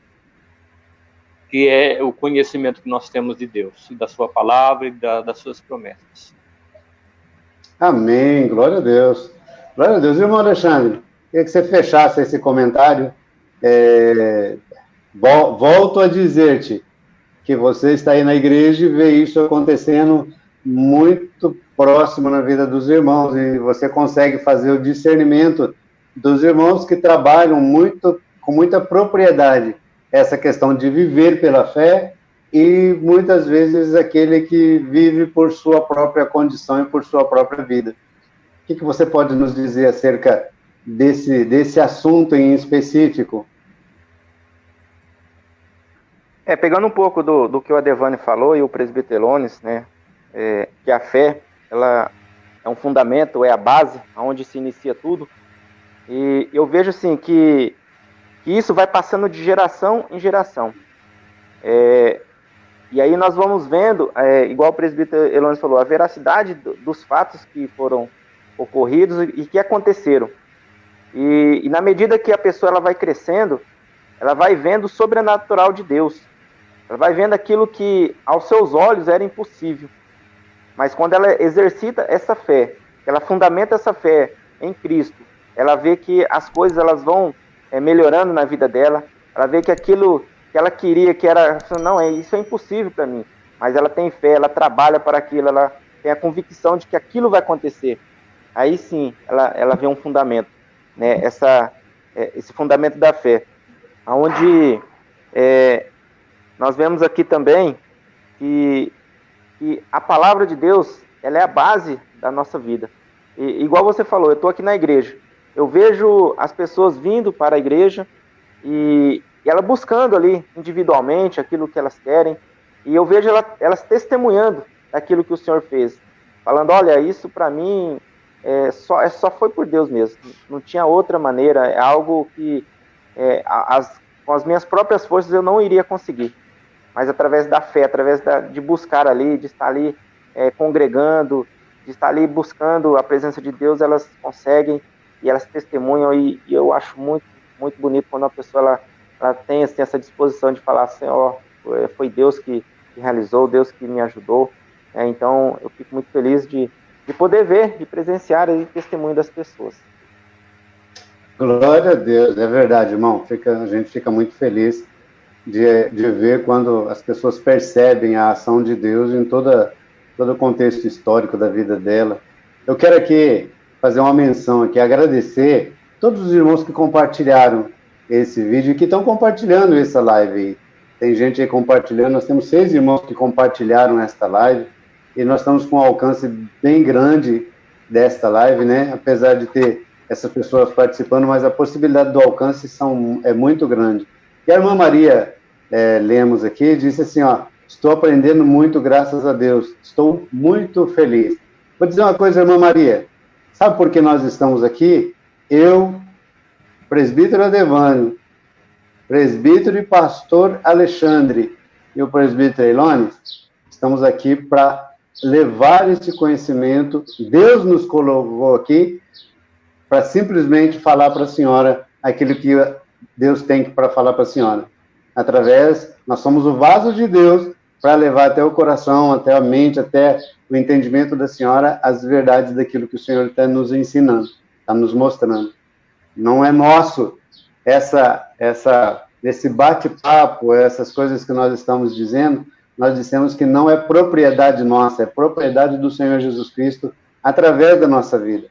que é o conhecimento que nós temos de Deus, da sua palavra e das suas promessas. Amém, glória a Deus. Glória a Deus. Irmão Alexandre, queria que você fechasse esse comentário. Volto a dizer-te que você está aí na igreja e vê isso acontecendo muito próximo na vida dos irmãos, e você consegue fazer o discernimento dos irmãos que trabalham com muita propriedade essa questão de viver pela fé, e muitas vezes aquele que vive por sua própria condição e por sua própria vida. O que você pode nos dizer acerca desse assunto em específico? Pegando um pouco do que o Adevani falou e o presbítero Elones, né, que a fé, ela é um fundamento, é a base, onde se inicia tudo, e eu vejo assim que isso vai passando de geração em geração. E aí nós vamos vendo, igual o presbítero Elones falou, a veracidade dos fatos que foram ocorridos e que aconteceram. E na medida que a pessoa ela vai crescendo, ela vai vendo o sobrenatural de Deus. Ela vai vendo aquilo que aos seus olhos era impossível. Mas quando ela exercita essa fé, ela fundamenta essa fé em Cristo, ela vê que as coisas elas vão melhorando na vida dela, ela vê que aquilo que ela queria, que era, não, isso é impossível para mim, mas ela tem fé, ela trabalha para aquilo, ela tem a convicção de que aquilo vai acontecer. Aí sim, ela vê um fundamento, né? Esse fundamento da fé, onde nós vemos aqui também que a palavra de Deus, ela é a base da nossa vida. E, igual você falou, eu estou aqui na igreja, eu vejo as pessoas vindo para a igreja e ela buscando ali individualmente aquilo que elas querem, e eu vejo elas testemunhando daquilo que o Senhor fez, falando, olha, isso para mim só foi por Deus mesmo, não tinha outra maneira, é algo que com as minhas próprias forças eu não iria conseguir, mas através da fé, através de buscar ali, de estar ali congregando, de estar ali buscando a presença de Deus, elas conseguem e elas testemunham, e eu acho muito, muito bonito quando a pessoa ela tem assim, essa disposição de falar assim, foi Deus que realizou, Deus que me ajudou. Então eu fico muito feliz de poder ver, de presenciar o testemunho das pessoas. Glória a Deus, é verdade, irmão. A gente fica muito feliz de ver quando as pessoas percebem a ação de Deus em toda todo o contexto histórico da vida dela. Eu quero aqui fazer uma menção aqui, agradecer todos os irmãos que compartilharam esse vídeo e que estão compartilhando essa live aí. Tem gente aí compartilhando, nós temos 6 irmãos que compartilharam esta live, e nós estamos com um alcance bem grande desta live, né? Apesar de ter essas pessoas participando, mas a possibilidade do alcance é muito grande. E a irmã Maria Lemos aqui disse assim, ó, estou aprendendo muito, graças a Deus, estou muito feliz. Vou dizer uma coisa, irmã Maria, sabe por que nós estamos aqui? Eu, presbítero Adevânio, presbítero e pastor Alexandre e o presbítero Eilones, estamos aqui para levar esse conhecimento. Deus nos colocou aqui para simplesmente falar para a senhora aquilo que Deus tem para falar para a senhora. Nós somos o vaso de Deus para levar até o coração, até a mente, até o entendimento da senhora as verdades daquilo que o Senhor está nos ensinando, está nos mostrando. Não é nosso esse bate-papo, essas coisas que nós estamos dizendo, nós dissemos que não é propriedade nossa, é propriedade do Senhor Jesus Cristo através da nossa vida.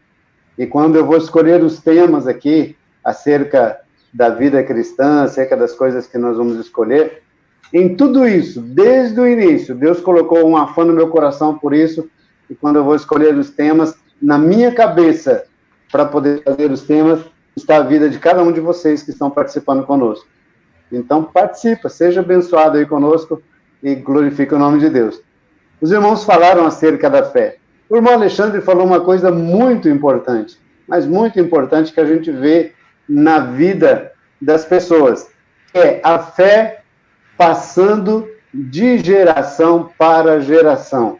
E quando eu vou escolher os temas aqui acerca da vida cristã, acerca das coisas que nós vamos escolher, em tudo isso, desde o início, Deus colocou um afã no meu coração por isso, e quando eu vou escolher os temas, na minha cabeça, para poder fazer os temas, está a vida de cada um de vocês que estão participando conosco. Então, participa, seja abençoado aí conosco e glorifique o nome de Deus. Os irmãos falaram acerca da fé. O irmão Alexandre falou uma coisa muito importante, mas muito importante que a gente vê na vida das pessoas, que é a fé passando de geração para geração.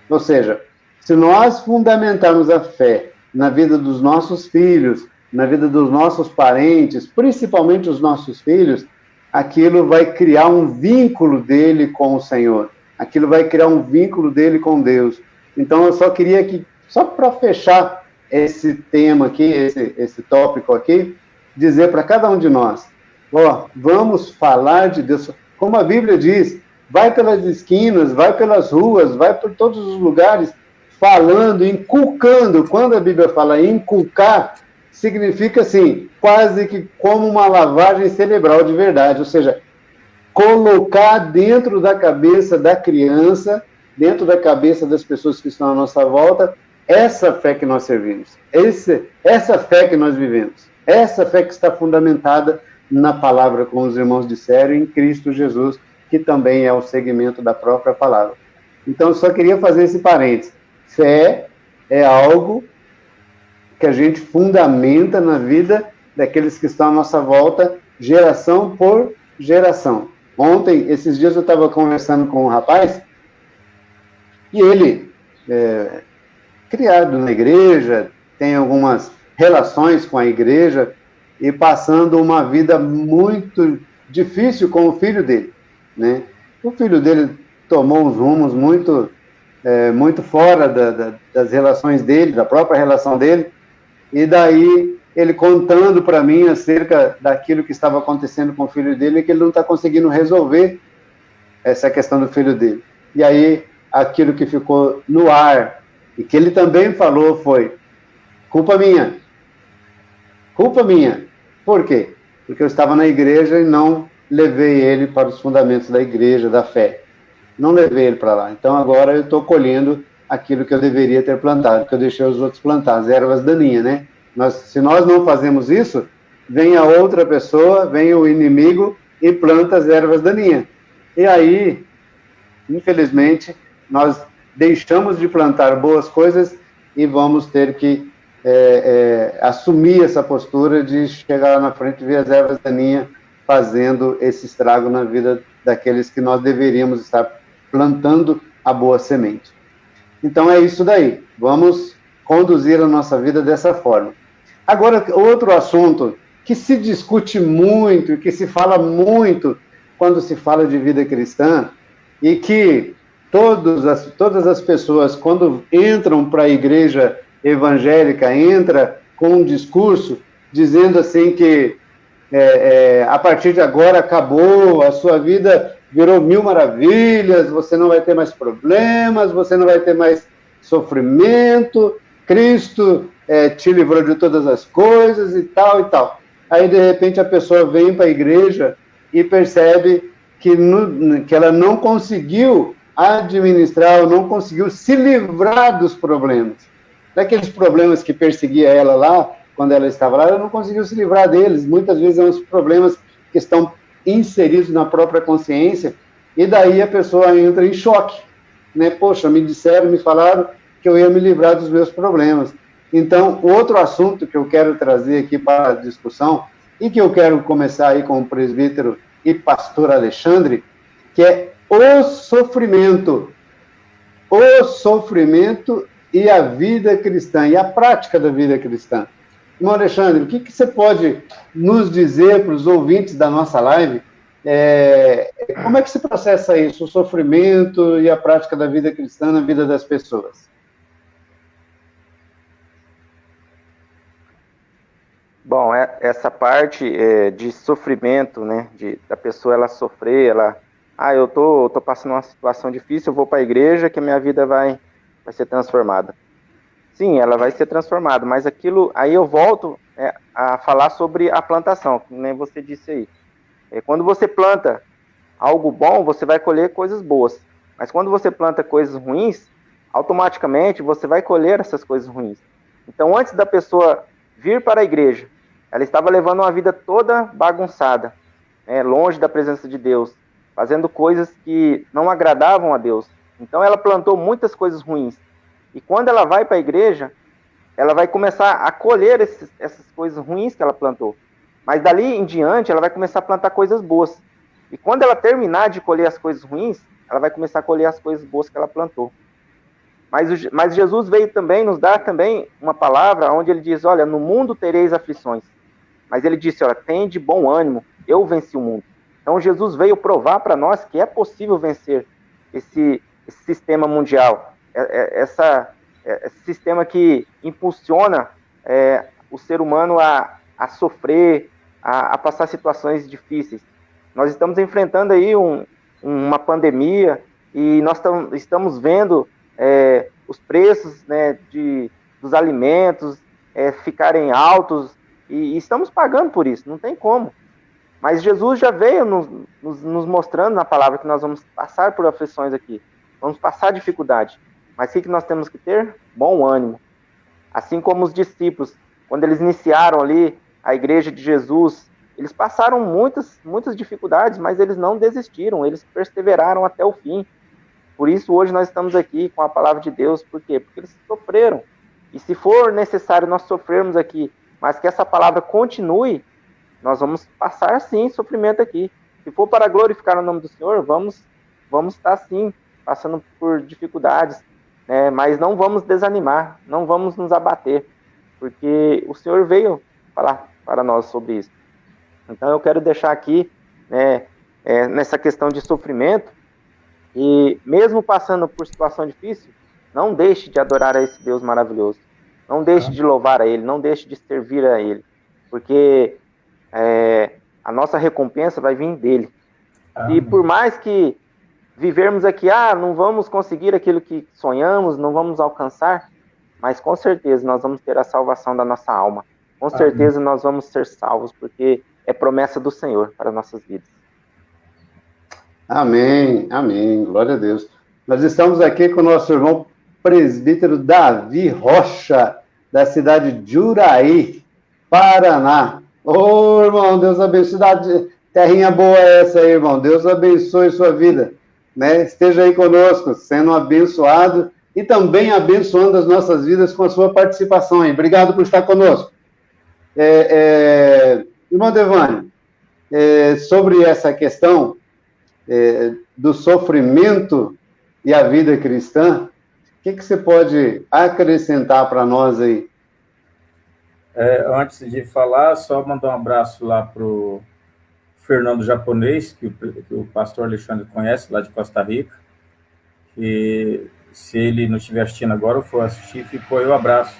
Ou seja, se nós fundamentarmos a fé na vida dos nossos filhos, na vida dos nossos parentes, principalmente os nossos filhos, aquilo vai criar um vínculo dele com o Senhor. Aquilo vai criar um vínculo dele com Deus. Então, eu só queria só para fechar esse tema aqui, esse tópico aqui, dizer para cada um de nós, vamos falar de Deus. Como a Bíblia diz, vai pelas esquinas, vai pelas ruas, vai por todos os lugares, falando, inculcando. Quando a Bíblia fala inculcar, significa assim, quase que como uma lavagem cerebral de verdade, ou seja, colocar dentro da cabeça da criança, dentro da cabeça das pessoas que estão à nossa volta, essa fé que nós servimos, essa fé que nós vivemos, essa fé que está fundamentada na palavra, como os irmãos disseram, em Cristo Jesus, que também é o segmento da própria palavra. Então, eu só queria fazer esse parênteses. Fé é algo que a gente fundamenta na vida daqueles que estão à nossa volta, geração por geração. Ontem, esses dias, eu estava conversando com um rapaz, e ele, criado na igreja, tem algumas relações com a igreja, e passando uma vida muito difícil com o filho dele, né? O filho dele tomou uns rumos muito fora das relações dele, da própria relação dele, e daí ele contando para mim acerca daquilo que estava acontecendo com o filho dele, que ele não está conseguindo resolver essa questão do filho dele. E aí, aquilo que ficou no ar, e que ele também falou foi, culpa minha. Culpa minha. Por quê? Porque eu estava na igreja e não levei ele para os fundamentos da igreja, da fé. Não levei ele para lá. Então, agora eu estou colhendo aquilo que eu deveria ter plantado, que eu deixei os outros plantar, as ervas daninhas, né? Se nós não fazemos isso, vem a outra pessoa, vem o inimigo e planta as ervas daninhas. E aí, infelizmente, nós deixamos de plantar boas coisas e vamos ter que assumir essa postura de chegar lá na frente e ver as ervas daninhas fazendo esse estrago na vida daqueles que nós deveríamos estar plantando a boa semente. Então é isso daí, vamos conduzir a nossa vida dessa forma. Agora, outro assunto que se discute muito, que se fala muito quando se fala de vida cristã, e que todas as pessoas, quando entram para a igreja evangélica, entra com um discurso dizendo assim que a partir de agora acabou, a sua vida virou mil maravilhas, você não vai ter mais problemas, você não vai ter mais sofrimento, Cristo te livrou de todas as coisas e tal e tal. Aí, de repente, a pessoa vem para a igreja e percebe que ela não conseguiu administrar, ou não conseguiu se livrar dos problemas. Daqueles problemas que perseguia ela lá, quando ela estava lá, ela não conseguiu se livrar deles. Muitas vezes são os problemas que estão inseridos na própria consciência, e daí a pessoa entra em choque, né? Poxa, me falaram que eu ia me livrar dos meus problemas. Então, outro assunto que eu quero trazer aqui para a discussão, e que eu quero começar aí com o presbítero e pastor Alexandre, que é o sofrimento e a vida cristã, e a prática da vida cristã. Irmão Alexandre, o que você pode nos dizer para os ouvintes da nossa live? Como é que se processa isso, o sofrimento e a prática da vida cristã na vida das pessoas? Bom, essa parte de sofrimento, né, da pessoa ela sofrer, eu tô passando uma situação difícil, eu vou para a igreja que a minha vida vai ser transformada. Sim, ela vai ser transformada, mas aquilo, aí eu volto a falar sobre a plantação, que nem você disse aí. Quando você planta algo bom, você vai colher coisas boas, mas quando você planta coisas ruins, automaticamente você vai colher essas coisas ruins. Então, antes da pessoa vir para a igreja, ela estava levando uma vida toda bagunçada, longe da presença de Deus, fazendo coisas que não agradavam a Deus. Então ela plantou muitas coisas ruins. E quando ela vai para a igreja, ela vai começar a colher essas coisas ruins que ela plantou. Mas dali em diante, ela vai começar a plantar coisas boas. E quando ela terminar de colher as coisas ruins, ela vai começar a colher as coisas boas que ela plantou. Mas Jesus veio também nos dar também uma palavra onde ele diz, olha, no mundo tereis aflições. Mas ele disse, olha, tem de bom ânimo, eu venci o mundo. Então Jesus veio provar para nós que é possível vencer esse sistema mundial, esse sistema que impulsiona o ser humano a sofrer, a passar situações difíceis. Nós estamos enfrentando aí uma pandemia e nós estamos vendo os preços, né, dos alimentos ficarem altos e estamos pagando por isso, não tem como. Mas Jesus já veio nos mostrando na palavra que nós vamos passar por aflições aqui, vamos passar dificuldade. Mas o que nós temos que ter? Bom ânimo. Assim como os discípulos, quando eles iniciaram ali a igreja de Jesus, eles passaram muitas dificuldades, mas eles não desistiram, eles perseveraram até o fim. Por isso hoje nós estamos aqui com a palavra de Deus, por quê? Porque eles sofreram. E se for necessário nós sofrermos aqui, mas que essa palavra continue, nós vamos passar sim sofrimento aqui. Se for para glorificar o nome do Senhor, vamos estar sim passando por dificuldades, né? Mas não vamos desanimar, não vamos nos abater, porque o Senhor veio falar para nós sobre isso. Então eu quero deixar aqui, né, nessa questão de sofrimento, e mesmo passando por situação difícil, não deixe de adorar a esse Deus maravilhoso, não deixe de louvar a Ele, não deixe de servir a Ele, porque a nossa recompensa vai vir dele. E por mais que vivermos aqui, não vamos conseguir aquilo que sonhamos, não vamos alcançar, mas com certeza nós vamos ter a salvação da nossa alma. Com certeza nós vamos ser salvos, porque é promessa do Senhor para nossas vidas. Amém, amém, glória a Deus. Nós estamos aqui com o nosso irmão presbítero Davi Rocha, da cidade de Uraí, Paraná. Ô, irmão, Deus abençoe. Terrinha boa essa aí, irmão. Deus abençoe sua vida, né? Esteja aí conosco, sendo abençoado e também abençoando as nossas vidas com a sua participação aí. Obrigado por estar conosco. Irmão Devânio, sobre essa questão do sofrimento e a vida cristã, o que você pode acrescentar para nós aí? Antes de falar, só mandar um abraço lá para o Fernando Japonês, que o pastor Alexandre conhece, lá de Costa Rica. E se ele não estiver assistindo agora ou for assistir, ficou aí o abraço.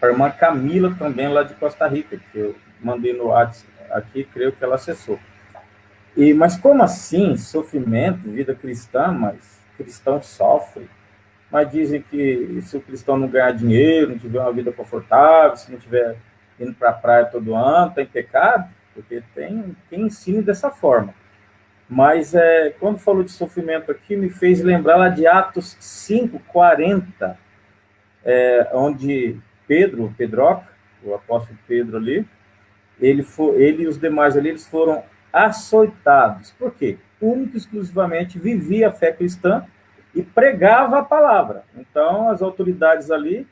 A irmã Camila, também lá de Costa Rica, que eu mandei no WhatsApp aqui, creio que ela acessou. Mas como assim? Sofrimento, vida cristã, mas cristão sofre. Mas dizem que se o cristão não ganhar dinheiro, não tiver uma vida confortável, se não tiver indo para a praia todo ano, tem pecado, porque tem quem ensine dessa forma. Mas quando falou de sofrimento aqui, me fez lembrar lá de Atos 5:40, onde Pedroca, o apóstolo Pedro ali, ele e os demais ali, eles foram açoitados. Por quê? Único e exclusivamente vivia a fé cristã e pregava a palavra. Então, as autoridades ali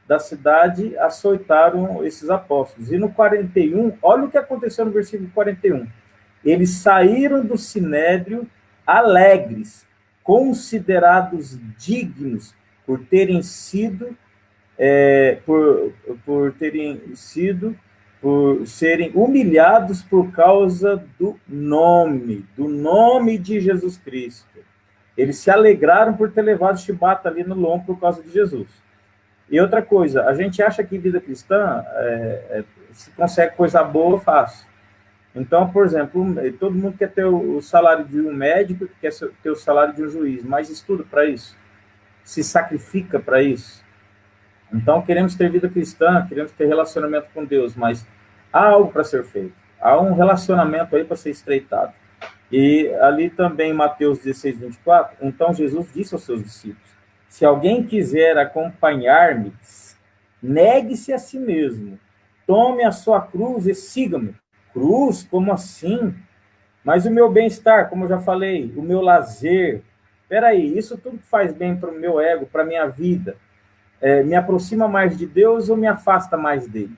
da cidade açoitaram esses apóstolos. E no 41, olha o que aconteceu no versículo 41. Eles saíram do sinédrio alegres, considerados dignos por serem humilhados por causa do nome de Jesus Cristo. Eles se alegraram por ter levado chibata ali no lombo por causa de Jesus. E outra coisa, a gente acha que vida cristã, se consegue coisa boa, fácil. Então, por exemplo, todo mundo quer ter o salário de um médico, quer ter o salário de um juiz, mas estuda para isso, se sacrifica para isso. Então, queremos ter vida cristã, queremos ter relacionamento com Deus, mas há algo para ser feito, há um relacionamento aí para ser estreitado. E ali também, em Mateus 16:24, então Jesus disse aos seus discípulos: se alguém quiser acompanhar-me, negue-se a si mesmo, tome a sua cruz e siga-me. Cruz? Como assim? Mas o meu bem-estar, como eu já falei, o meu lazer, peraí, isso tudo que faz bem para o meu ego, para a minha vida, me aproxima mais de Deus ou me afasta mais dele?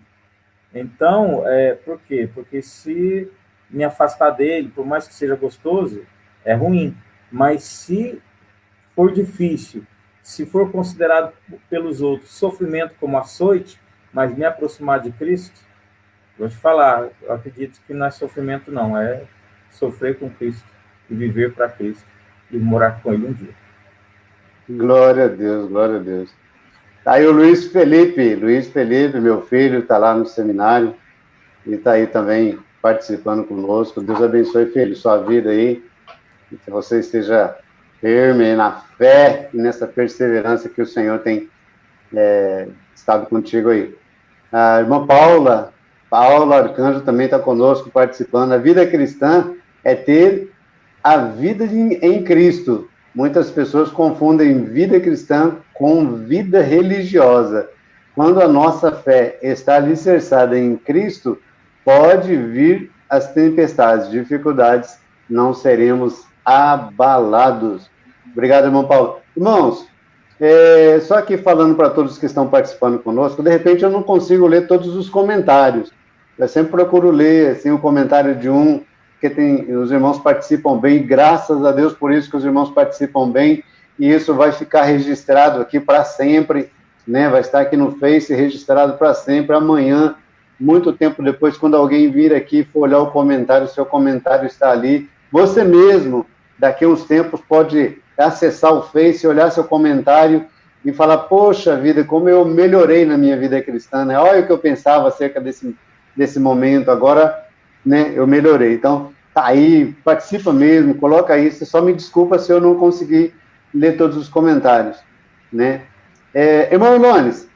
Então, por quê? Porque se me afastar dele, por mais que seja gostoso, é ruim. Mas se for difícil, se for considerado pelos outros sofrimento como açoite, mas me aproximar de Cristo, vou te falar, eu acredito que não é sofrimento não, é sofrer com Cristo e viver para Cristo e morar com Ele um dia. Glória a Deus, glória a Deus. Aí o Luiz Felipe, meu filho, está lá no seminário e está aí também participando conosco. Deus abençoe, filho, sua vida aí, e que você esteja firme na fé e nessa perseverança que o Senhor tem estado contigo aí. A irmã Paula Arcanjo também está conosco participando. A vida cristã é ter a vida em Cristo. Muitas pessoas confundem vida cristã com vida religiosa. Quando a nossa fé está alicerçada em Cristo, pode vir as tempestades, dificuldades, não seremos abalados. Obrigado, irmão Paulo. Irmãos, só aqui falando para todos que estão participando conosco, de repente eu não consigo ler todos os comentários. Eu sempre procuro ler assim, o comentário de um, porque os irmãos participam bem, graças a Deus por isso que os irmãos participam bem, e isso vai ficar registrado aqui para sempre, né? Vai estar aqui no Face registrado para sempre. Amanhã, muito tempo depois, quando alguém vir aqui e for olhar o comentário, seu comentário está ali. Você mesmo, daqui a uns tempos, pode acessar o Face, olhar seu comentário e falar: poxa vida, como eu melhorei na minha vida cristã, né? Olha o que eu pensava acerca desse momento, agora, né, eu melhorei. Então, tá aí, participa mesmo, coloca aí. Você só me desculpa se eu não conseguir ler todos os comentários, né? Irmão Ilones,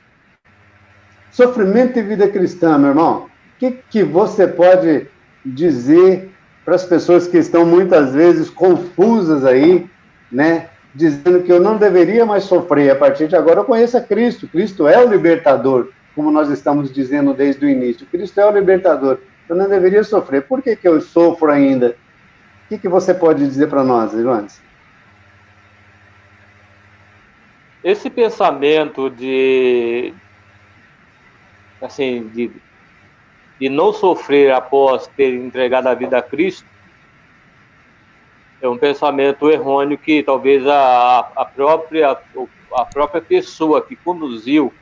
sofrimento e vida cristã, meu irmão, o que você pode dizer para as pessoas que estão muitas vezes confusas aí, né, dizendo que eu não deveria mais sofrer, a partir de agora eu conheço a Cristo, Cristo é o libertador, como nós estamos dizendo desde o início, Cristo é o libertador, eu não deveria sofrer, por que eu sofro ainda? O que você pode dizer para nós, Ilones? Esse pensamento de não sofrer após ter entregado a vida a Cristo é um pensamento errôneo que talvez a própria pessoa que conduziu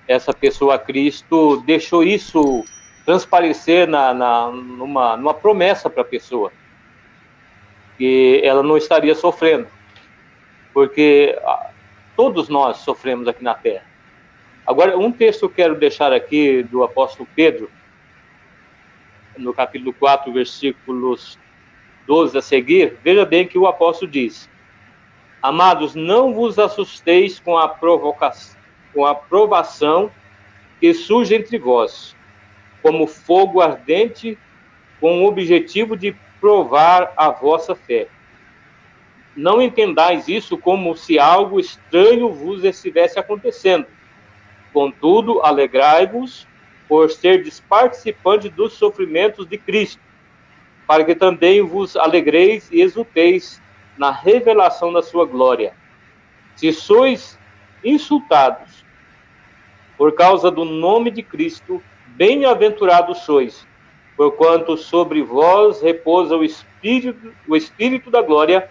essa pessoa a Cristo deixou isso transparecer numa promessa para a pessoa, que ela não estaria sofrendo, porque todos nós sofremos aqui na Terra. Agora, um texto que eu quero deixar aqui do apóstolo Pedro, no capítulo 4, versículos 12 a seguir, veja bem que o apóstolo diz: amados, não vos assusteis com a provação que surge entre vós, como fogo ardente, com o objetivo de provar a vossa fé. Não entendais isso como se algo estranho vos estivesse acontecendo. Contudo, alegrai-vos por serdes participantes dos sofrimentos de Cristo, para que também vos alegreis e exulteis na revelação da sua glória. Se sois insultados por causa do nome de Cristo, bem-aventurados sois, porquanto sobre vós repousa o Espírito da glória,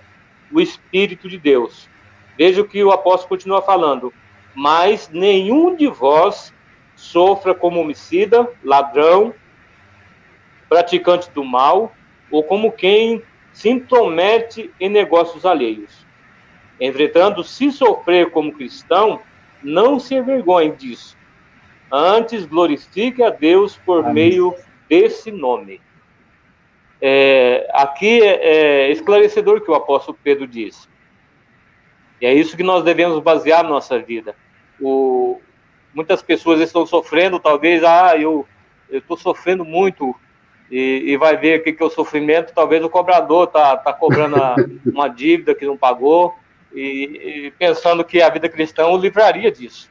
o Espírito de Deus. Veja o que o apóstolo continua falando: mas nenhum de vós sofra como homicida, ladrão, praticante do mal, ou como quem se intromete em negócios alheios. Entretanto, se sofrer como cristão, não se envergonhe disso. Antes, glorifique a Deus por meio desse nome. Aqui é esclarecedor o que o apóstolo Pedro diz. E é isso que nós devemos basear na nossa vida. Muitas pessoas estão sofrendo, talvez, eu estou sofrendo muito, e vai ver aqui que é o sofrimento, talvez o cobrador está cobrando uma dívida que não pagou, e pensando que a vida cristã o livraria disso.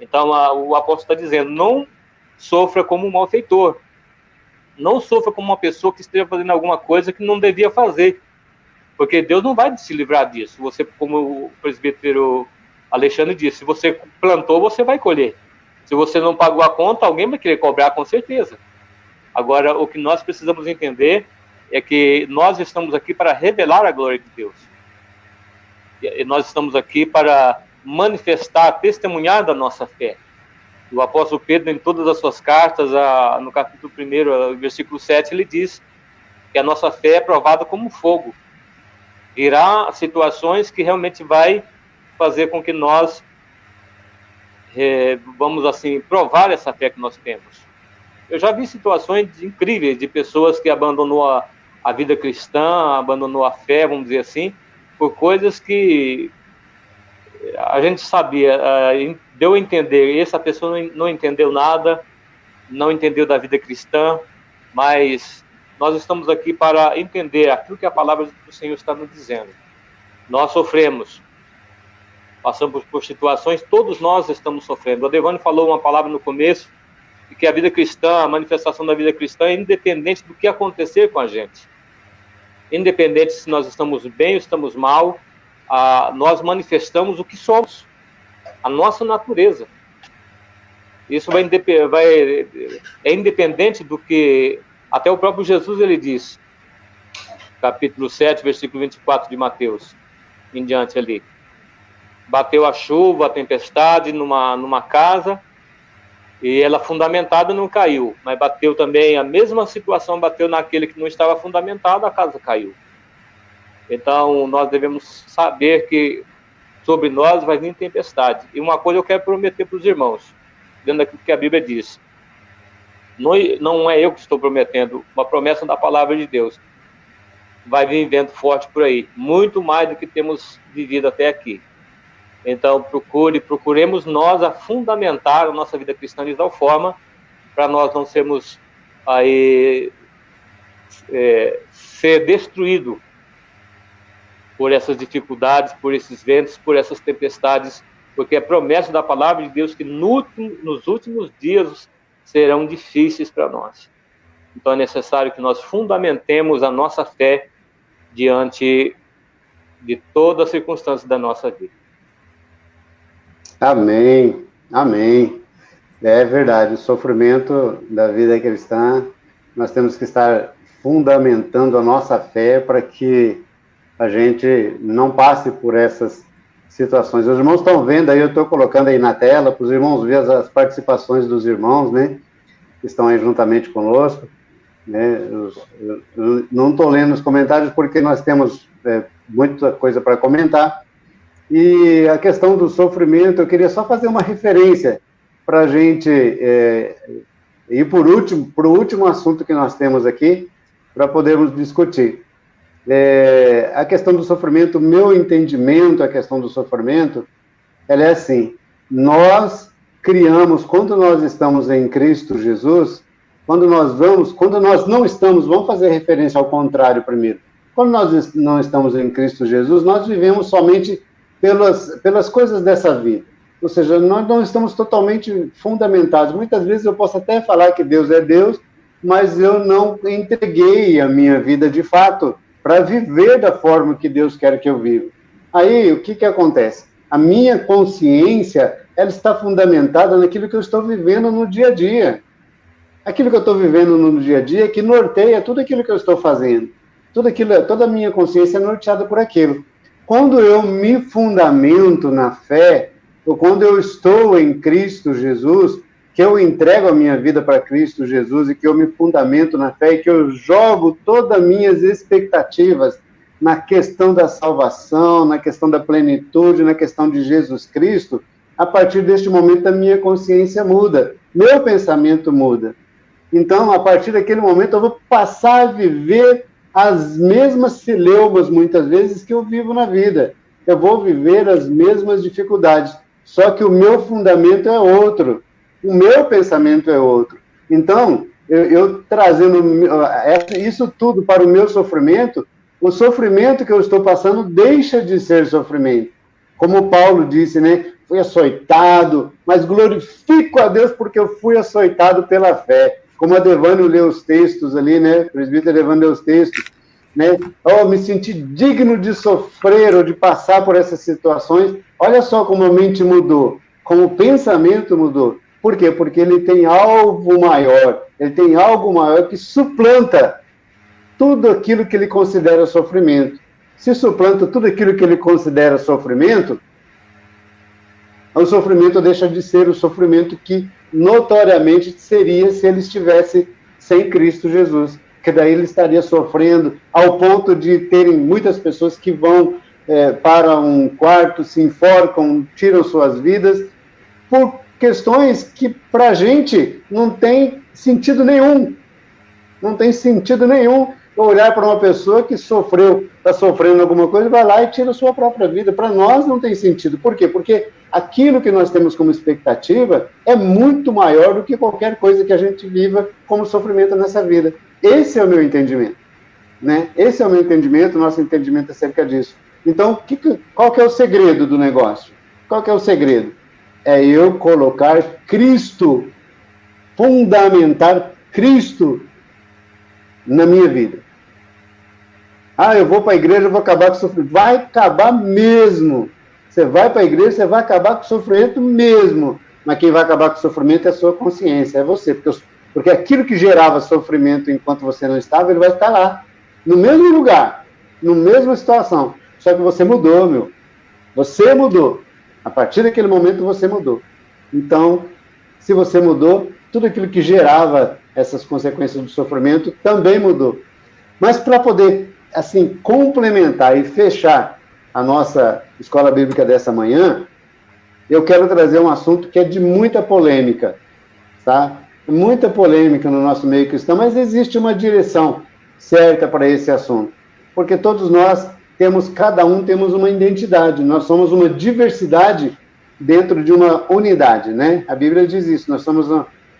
Então, o apóstolo está dizendo: não sofra como um malfeitor, não sofra como uma pessoa que esteja fazendo alguma coisa que não devia fazer, porque Deus não vai se livrar disso. Você, como o presbítero Alexandre disse, se você plantou, você vai colher. Se você não pagou a conta, alguém vai querer cobrar, com certeza. Agora, o que nós precisamos entender é que nós estamos aqui para revelar a glória de Deus. E nós estamos aqui para manifestar, testemunhar da nossa fé. O apóstolo Pedro, em todas as suas cartas, no capítulo 1, versículo 7, ele diz que a nossa fé é provada como fogo. Irá situações que realmente vai fazer com que nós vamos assim provar essa fé que nós temos. Eu já vi situações incríveis de pessoas que abandonou a vida cristã, abandonou a fé, vamos dizer assim, por coisas que a gente sabia, deu a entender, e essa pessoa não entendeu nada, não entendeu da vida cristã, mas nós estamos aqui para entender aquilo que a palavra do Senhor está nos dizendo. Nós sofremos, passamos por situações, todos nós estamos sofrendo. O Adevânio falou uma palavra no começo, de que a vida cristã, a manifestação da vida cristã é independente do que acontecer com a gente. Independente se nós estamos bem ou estamos mal, nós manifestamos o que somos, a nossa natureza. Isso é independente do que até o próprio Jesus ele diz, capítulo 7, versículo 24 de Mateus, em diante ali. Bateu a chuva, a tempestade numa casa, e ela fundamentada não caiu, mas bateu também, a mesma situação bateu naquele que não estava fundamentado, a casa caiu. Então, nós devemos saber que sobre nós vai vir tempestade. E uma coisa eu quero prometer para os irmãos, dentro daquilo que a Bíblia diz. Não é eu que estou prometendo, uma promessa da palavra de Deus. Vai vir vento forte por aí, muito mais do que temos vivido até aqui. Então, procuremos nós a fundamentar a nossa vida cristã de tal forma para nós não sermos ser destruídos por essas dificuldades, por esses ventos, por essas tempestades, porque é promessa da palavra de Deus que nos últimos dias serão difíceis para nós. Então, é necessário que nós fundamentemos a nossa fé diante de toda a circunstância da nossa vida. Amém, amém. É verdade, o sofrimento da vida cristã, nós temos que estar fundamentando a nossa fé para que a gente não passe por essas situações. Os irmãos estão vendo aí, eu estou colocando aí na tela, para os irmãos verem as participações dos irmãos, né, que estão aí juntamente conosco, né, eu não estou lendo os comentários porque nós temos muita coisa para comentar. E a questão do sofrimento, eu queria só fazer uma referência para a gente ir para o último assunto que nós temos aqui, para podermos discutir. A questão do sofrimento, o meu entendimento, a questão do sofrimento, ela é assim: nós criamos, quando nós estamos em Cristo Jesus, quando nós não estamos, vamos fazer referência ao contrário primeiro. Quando nós não estamos em Cristo Jesus, nós vivemos somente pelas coisas dessa vida. Ou seja, nós não estamos totalmente fundamentados. Muitas vezes eu posso até falar que Deus é Deus, mas eu não entreguei a minha vida de fato para viver da forma que Deus quer que eu viva. Aí, o que acontece? A minha consciência, ela está fundamentada naquilo que eu estou vivendo no dia a dia. Aquilo que eu estou vivendo no dia a dia que norteia tudo aquilo que eu estou fazendo. Toda a minha consciência é norteada por aquilo. Quando eu me fundamento na fé, ou quando eu estou em Cristo Jesus, que eu entrego a minha vida para Cristo Jesus e que eu me fundamento na fé e que eu jogo todas as minhas expectativas na questão da salvação, na questão da plenitude, na questão de Jesus Cristo, a partir deste momento a minha consciência muda, meu pensamento muda. Então, a partir daquele momento, eu vou passar a viver as mesmas celeumas, muitas vezes, que eu vivo na vida. Eu vou viver as mesmas dificuldades, só que o meu fundamento é outro, o meu pensamento é outro. Então, eu trazendo isso tudo para o meu sofrimento, o sofrimento que eu estou passando deixa de ser sofrimento. Como Paulo disse, né? Fui açoitado, mas glorifico a Deus porque eu fui açoitado pela fé. Como a Devânio lê os textos ali, né? O presbítero Devânio lê os textos, né? Me senti digno de sofrer ou de passar por essas situações. Olha só como a mente mudou, como o pensamento mudou. Por quê? Porque ele tem algo maior, que suplanta tudo aquilo que ele considera sofrimento. Se suplanta tudo aquilo que ele considera sofrimento, o sofrimento deixa de ser o sofrimento que notoriamente seria se ele estivesse sem Cristo Jesus, que daí ele estaria sofrendo ao ponto de terem muitas pessoas que vão para um quarto, se enforcam, tiram suas vidas, por questões que para a gente não tem sentido nenhum. Não tem sentido nenhum olhar para uma pessoa que está sofrendo alguma coisa, vai lá e tira a sua própria vida. Para nós não tem sentido. Por quê? Porque aquilo que nós temos como expectativa é muito maior do que qualquer coisa que a gente viva como sofrimento nessa vida. Esse é o meu entendimento, né? Esse é o meu entendimento, nosso entendimento acerca disso. Então, qual que é o segredo do negócio? Qual que é o segredo? É eu colocar Cristo, fundamentar Cristo na minha vida. Eu vou para a igreja, eu vou acabar com o sofrimento. Vai acabar mesmo. Você vai para a igreja, você vai acabar com o sofrimento mesmo. Mas quem vai acabar com o sofrimento é a sua consciência, é você. Porque aquilo que gerava sofrimento enquanto você não estava, ele vai estar lá. No mesmo lugar, na mesma situação. Só que você mudou, meu. Você mudou. A partir daquele momento, você mudou. Então, se você mudou, tudo aquilo que gerava essas consequências do sofrimento também mudou. Mas para poder, assim, complementar e fechar a nossa escola bíblica dessa manhã, eu quero trazer um assunto que é de muita polêmica, tá? Muita polêmica no nosso meio cristão, mas existe uma direção certa para esse assunto. Porque todos nós cada um temos uma identidade, nós somos uma diversidade dentro de uma unidade, né? A Bíblia diz isso, nós somos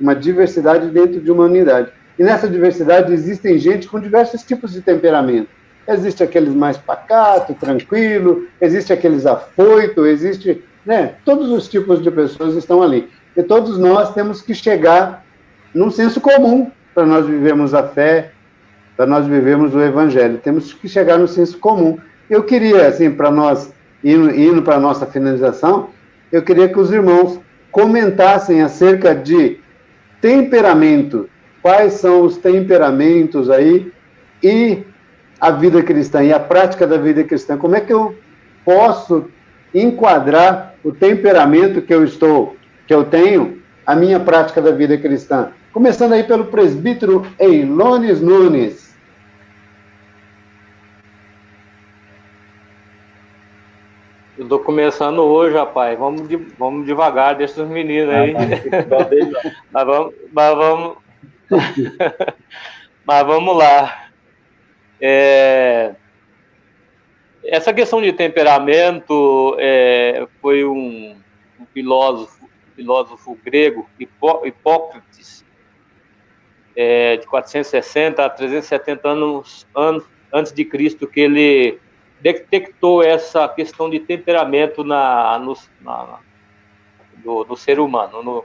uma diversidade dentro de uma unidade. E nessa diversidade existem gente com diversos tipos de temperamento. Existe aqueles mais pacato, tranquilo, existe aqueles afoito, existe, né? Todos os tipos de pessoas estão ali. E todos nós temos que chegar num senso comum para nós vivermos a fé, para nós vivermos o Evangelho. Temos que chegar no senso comum. Eu queria, assim, para nós, indo para a nossa finalização, eu queria que os irmãos comentassem acerca de temperamento. Quais são os temperamentos aí e a vida cristã, e a prática da vida cristã. Como é que eu posso enquadrar o temperamento que eu tenho, a minha prática da vida cristã? Começando aí pelo presbítero Eilones Nunes. Eu estou começando hoje, rapaz. Vamos devagar, deixa os meninos aí. Mas vamos lá. Essa questão de temperamento foi um filósofo grego, Hipócrates, de 460 a 370 anos antes de Cristo, que ele detectou essa questão de temperamento do ser humano,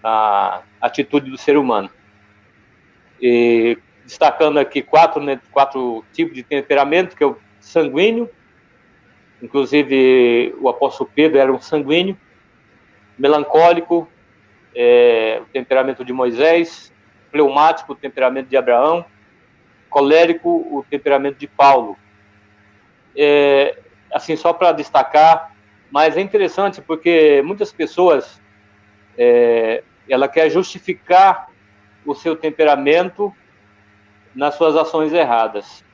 na atitude do ser humano. E destacando aqui quatro tipos de temperamento, que é o sanguíneo, inclusive o apóstolo Pedro era um sanguíneo, melancólico, o temperamento de Moisés, fleumático, o temperamento de Abraão, colérico, o temperamento de Paulo. Assim, só para destacar, mas é interessante porque muitas pessoas ela quer justificar o seu temperamento nas suas ações erradas.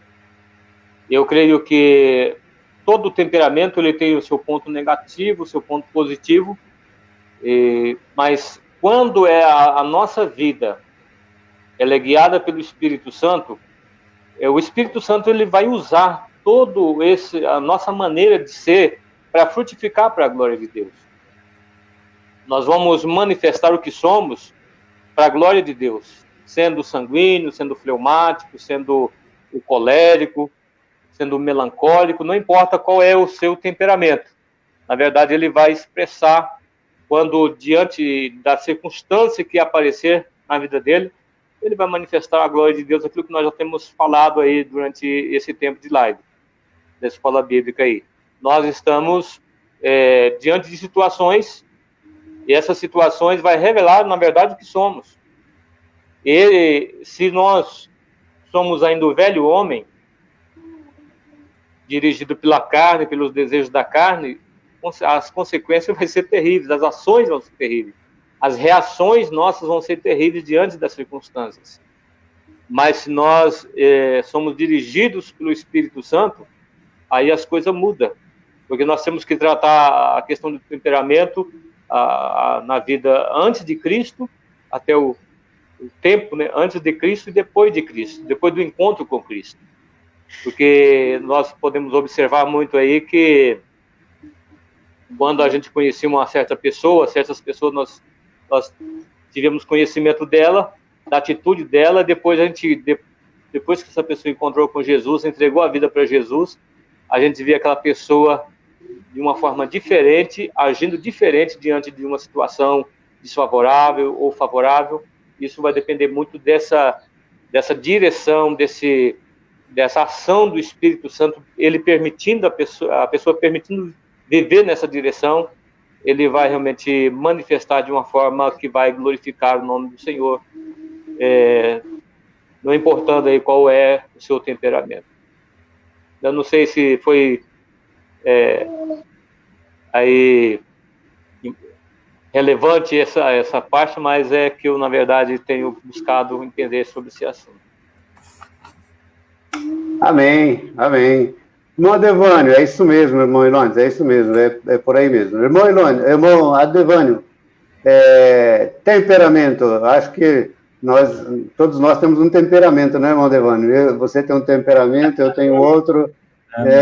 Eu creio que todo temperamento ele tem o seu ponto negativo, o seu ponto positivo, mas quando a nossa vida ela é guiada pelo Espírito Santo, o Espírito Santo ele vai usar a nossa maneira de ser para frutificar para a glória de Deus. Nós vamos manifestar o que somos para a glória de Deus, sendo sanguíneo, sendo fleumático, sendo o colérico, sendo o melancólico, não importa qual é o seu temperamento. Na verdade, ele vai expressar quando, diante da circunstância que aparecer na vida dele, ele vai manifestar a glória de Deus, aquilo que nós já temos falado aí durante esse tempo de live, da escola bíblica aí. Nós estamos diante de situações, e essas situações vai revelar, na verdade, o que somos. E se nós somos ainda o velho homem, dirigido pela carne, pelos desejos da carne, as consequências vão ser terríveis, as ações vão ser terríveis, as reações nossas vão ser terríveis diante das circunstâncias. Mas se nós somos dirigidos pelo Espírito Santo, aí as coisas mudam, porque nós temos que tratar a questão do temperamento na vida antes de Cristo, até o tempo, né, antes de Cristo e depois de Cristo, depois do encontro com Cristo. Porque nós podemos observar muito aí que quando a gente conhecia uma certa pessoa, certas pessoas nós tivemos conhecimento dela, da atitude dela, depois depois que essa pessoa encontrou com Jesus, entregou a vida para Jesus, a gente vê aquela pessoa de uma forma diferente, agindo diferente diante de uma situação desfavorável ou favorável. Isso vai depender muito dessa direção, dessa ação do Espírito Santo, ele permitindo a pessoa permitindo viver nessa direção, ele vai realmente manifestar de uma forma que vai glorificar o nome do Senhor, não importando aí qual é o seu temperamento. Eu não sei se foi aí relevante essa parte, mas é que eu, na verdade, tenho buscado entender sobre esse assunto. Amém, amém. Irmão Adevânio, é isso mesmo, irmão Ilones, é isso mesmo, é por aí mesmo. Irmão Ilones, irmão Adevânio, temperamento, acho que todos nós temos um temperamento, né, irmão Adevânio? Você tem um temperamento, eu tenho outro,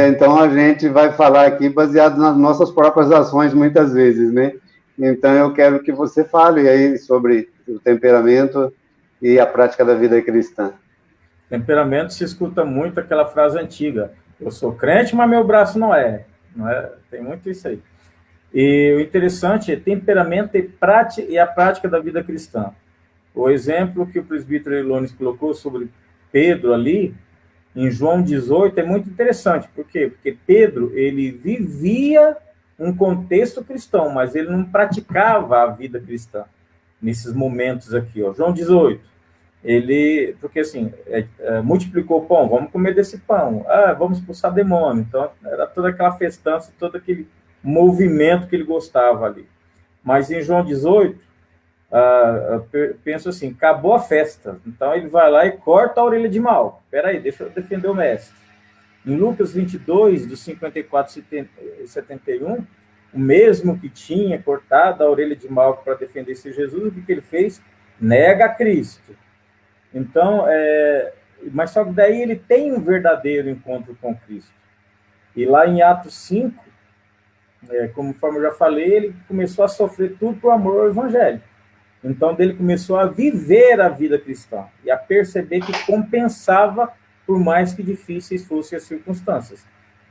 então a gente vai falar aqui baseado nas nossas próprias ações, muitas vezes, né? Então eu quero que você fale aí sobre o temperamento e a prática da vida cristã. Temperamento, se escuta muito aquela frase antiga: eu sou crente, mas meu braço não é. Tem muito isso aí. E o interessante é temperamento e a prática da vida cristã. O exemplo que o presbítero Ilones colocou sobre Pedro ali, em João 18, é muito interessante. Por quê? Porque Pedro, ele vivia um contexto cristão, mas ele não praticava a vida cristã nesses momentos aqui. João 18. Porque assim, multiplicou o pão, vamos comer desse pão, vamos expulsar demônio. Então, era toda aquela festança, todo aquele movimento que ele gostava ali. Mas em João 18, penso assim, acabou a festa. Então, ele vai lá e corta a orelha de mal. Espera aí, deixa eu defender o mestre. Em Lucas 22, dos 54 e 71, o mesmo que tinha cortado a orelha de mal para defender esse Jesus, o que ele fez? Nega a Cristo. Então, mas só que daí ele tem um verdadeiro encontro com Cristo. E lá em Atos 5, conforme eu já falei, ele começou a sofrer tudo por amor ao Evangelho. Então, ele começou a viver a vida cristã e a perceber que compensava, por mais que difíceis fossem as circunstâncias.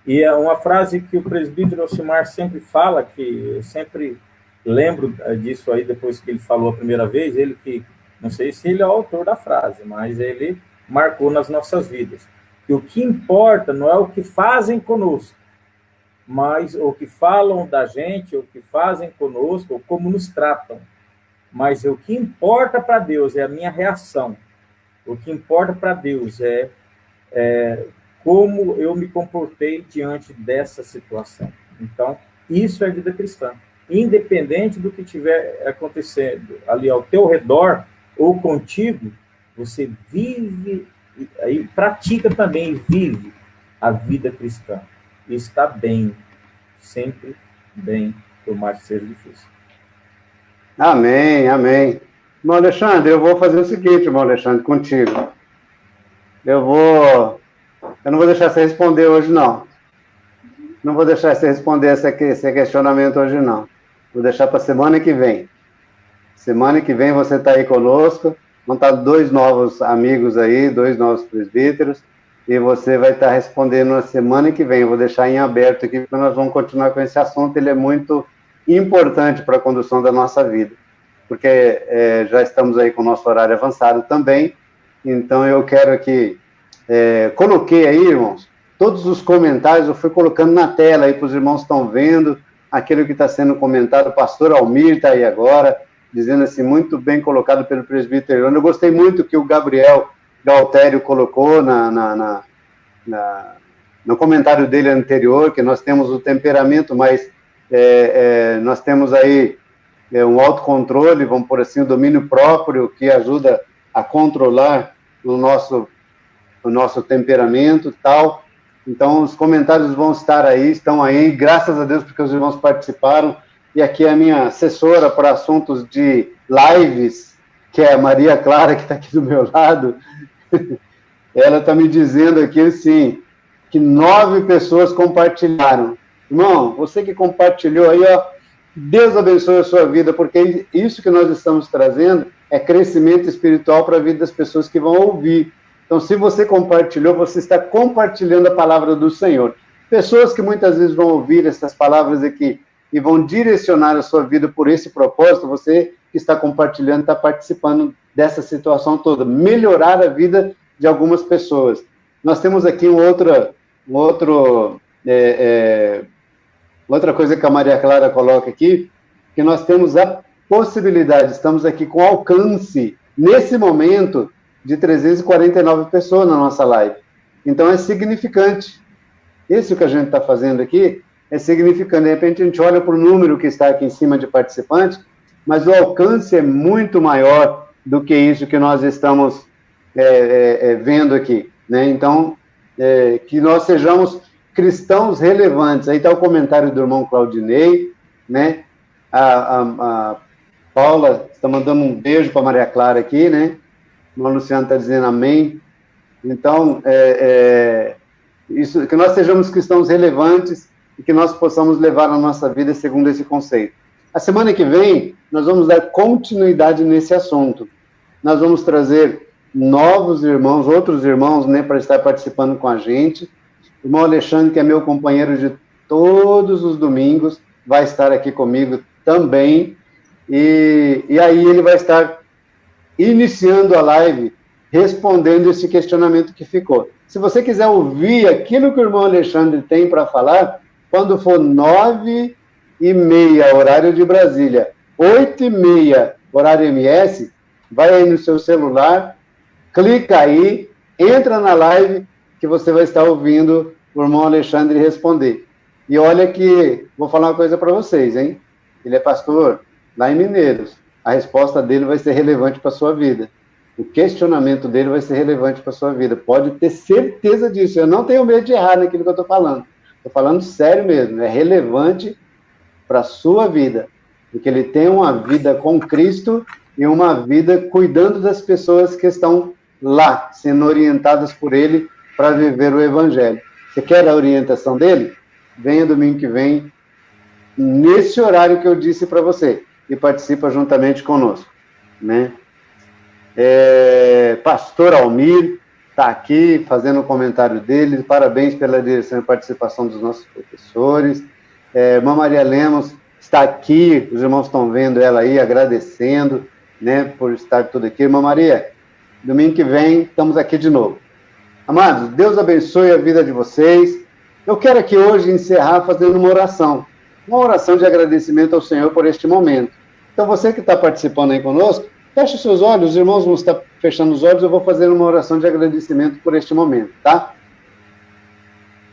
E é uma frase que o presbítero Elcimar sempre fala, que eu sempre lembro disso aí depois que ele falou a primeira vez, ele que, não sei se ele é o autor da frase, mas ele marcou nas nossas vidas, que o que importa não é o que fazem conosco, mas o que falam da gente, o que fazem conosco, ou como nos tratam. Mas o que importa para Deus é a minha reação. O que importa para Deus é como eu me comportei diante dessa situação. Então, isso é vida cristã. Independente do que estiver acontecendo ali ao teu redor ou contigo, você vive, e pratica também e vive a vida cristã. E está bem, sempre bem, por mais que seja difícil. Amém, amém. Irmão Alexandre, eu vou fazer o seguinte, irmão Alexandre, contigo. Eu não vou deixar você responder hoje, não. Não vou deixar você responder esse questionamento hoje, não. Vou deixar para semana que vem. Semana que vem você está aí conosco. Vão estar 2 novos amigos aí, 2 novos presbíteros, e você vai estar respondendo na semana que vem. Eu vou deixar em aberto aqui, porque nós vamos continuar com esse assunto. Ele é muito importante para a condução da nossa vida, porque já estamos aí com o nosso horário avançado também. Então eu quero aqui, coloquei aí, irmãos, todos os comentários, eu fui colocando na tela aí para os irmãos que estão vendo, aquilo que está sendo comentado. O pastor Almir está aí agora, dizendo assim, muito bem colocado pelo presbítero. Eu gostei muito que o Gabriel Galtério colocou no comentário dele anterior, que nós temos o temperamento, mas nós temos aí um autocontrole, vamos por assim, o domínio próprio, que ajuda a controlar o nosso temperamento e tal. Então, os comentários vão estar aí, estão aí, graças a Deus, porque os irmãos participaram. E aqui a minha assessora para assuntos de lives, que é a Maria Clara, que está aqui do meu lado, ela está me dizendo aqui, assim, que 9 pessoas compartilharam. Irmão, você que compartilhou aí, ó, Deus abençoe a sua vida, porque isso que nós estamos trazendo é crescimento espiritual para a vida das pessoas que vão ouvir. Então, se você compartilhou, você está compartilhando a palavra do Senhor. Pessoas que muitas vezes vão ouvir essas palavras aqui e vão direcionar a sua vida por esse propósito, você que está compartilhando, está participando dessa situação toda, melhorar a vida de algumas pessoas. Nós temos aqui outra coisa que a Maria Clara coloca aqui, que nós temos a possibilidade, estamos aqui com alcance, nesse momento, de 349 pessoas na nossa live. Então, é significante. Isso que a gente está fazendo aqui é significante. De repente, a gente olha para o número que está aqui em cima de participantes, mas o alcance é muito maior do que isso que nós estamos vendo aqui, né? Então, que nós sejamos cristãos relevantes. Aí está o comentário do irmão Claudinei, né? A Paula está mandando um beijo para a Maria Clara aqui, né? O irmão Luciano está dizendo amém. Então, isso, que nós sejamos cristãos relevantes e que nós possamos levar a nossa vida segundo esse conceito. A semana que vem, nós vamos dar continuidade nesse assunto. Nós vamos trazer novos irmãos, outros irmãos, né, para estar participando com a gente. O irmão Alexandre, que é meu companheiro de todos os domingos, vai estar aqui comigo também. E aí ele vai estar iniciando a live, respondendo esse questionamento que ficou. Se você quiser ouvir aquilo que o irmão Alexandre tem para falar, quando for 9h30, horário de Brasília, 8h30, horário MS, vai aí no seu celular, clica aí, entra na live, que você vai estar ouvindo o irmão Alexandre responder. E olha que, vou falar uma coisa para vocês, hein? Ele é pastor lá em Mineiros. A resposta dele vai ser relevante para a sua vida. O questionamento dele vai ser relevante para a sua vida. Pode ter certeza disso. Eu não tenho medo de errar naquilo que eu estou falando. Estou falando sério mesmo. É relevante para a sua vida. Porque ele tem uma vida com Cristo e uma vida cuidando das pessoas que estão lá, sendo orientadas por ele para viver o Evangelho. Você quer a orientação dele? Venha domingo que vem, nesse horário que eu disse para você, e participa juntamente conosco, né? Pastor Almir está aqui fazendo o comentário dele, parabéns pela direção e participação dos nossos professores. Irmã Maria Lemos está aqui, os irmãos estão vendo ela aí, agradecendo, né, por estar tudo aqui. Irmã Maria, domingo que vem estamos aqui de novo. Amados, Deus abençoe a vida de vocês. Eu quero aqui hoje encerrar fazendo uma oração de agradecimento ao Senhor por este momento. Então, você que está participando aí conosco, feche seus olhos, os irmãos vão estar fechando os olhos, eu vou fazer uma oração de agradecimento por este momento, tá?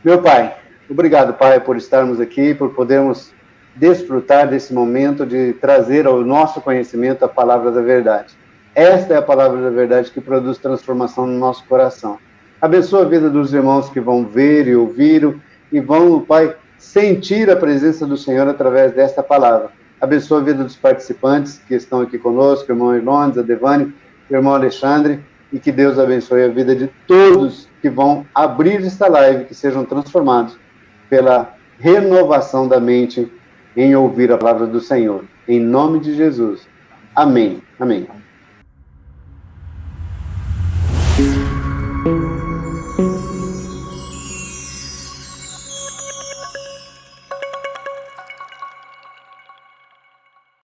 Meu Pai, obrigado, Pai, por estarmos aqui, por podermos desfrutar desse momento de trazer ao nosso conhecimento a palavra da verdade. Esta é a palavra da verdade que produz transformação no nosso coração. Abençoa a vida dos irmãos que vão ver e ouvir e vão, Pai, sentir a presença do Senhor através desta palavra. Abençoa a vida dos participantes que estão aqui conosco, o irmão Irlones, a Devane, o irmão Alexandre, e que Deus abençoe a vida de todos que vão abrir esta live, que sejam transformados pela renovação da mente em ouvir a palavra do Senhor. Em nome de Jesus. Amém. Amém.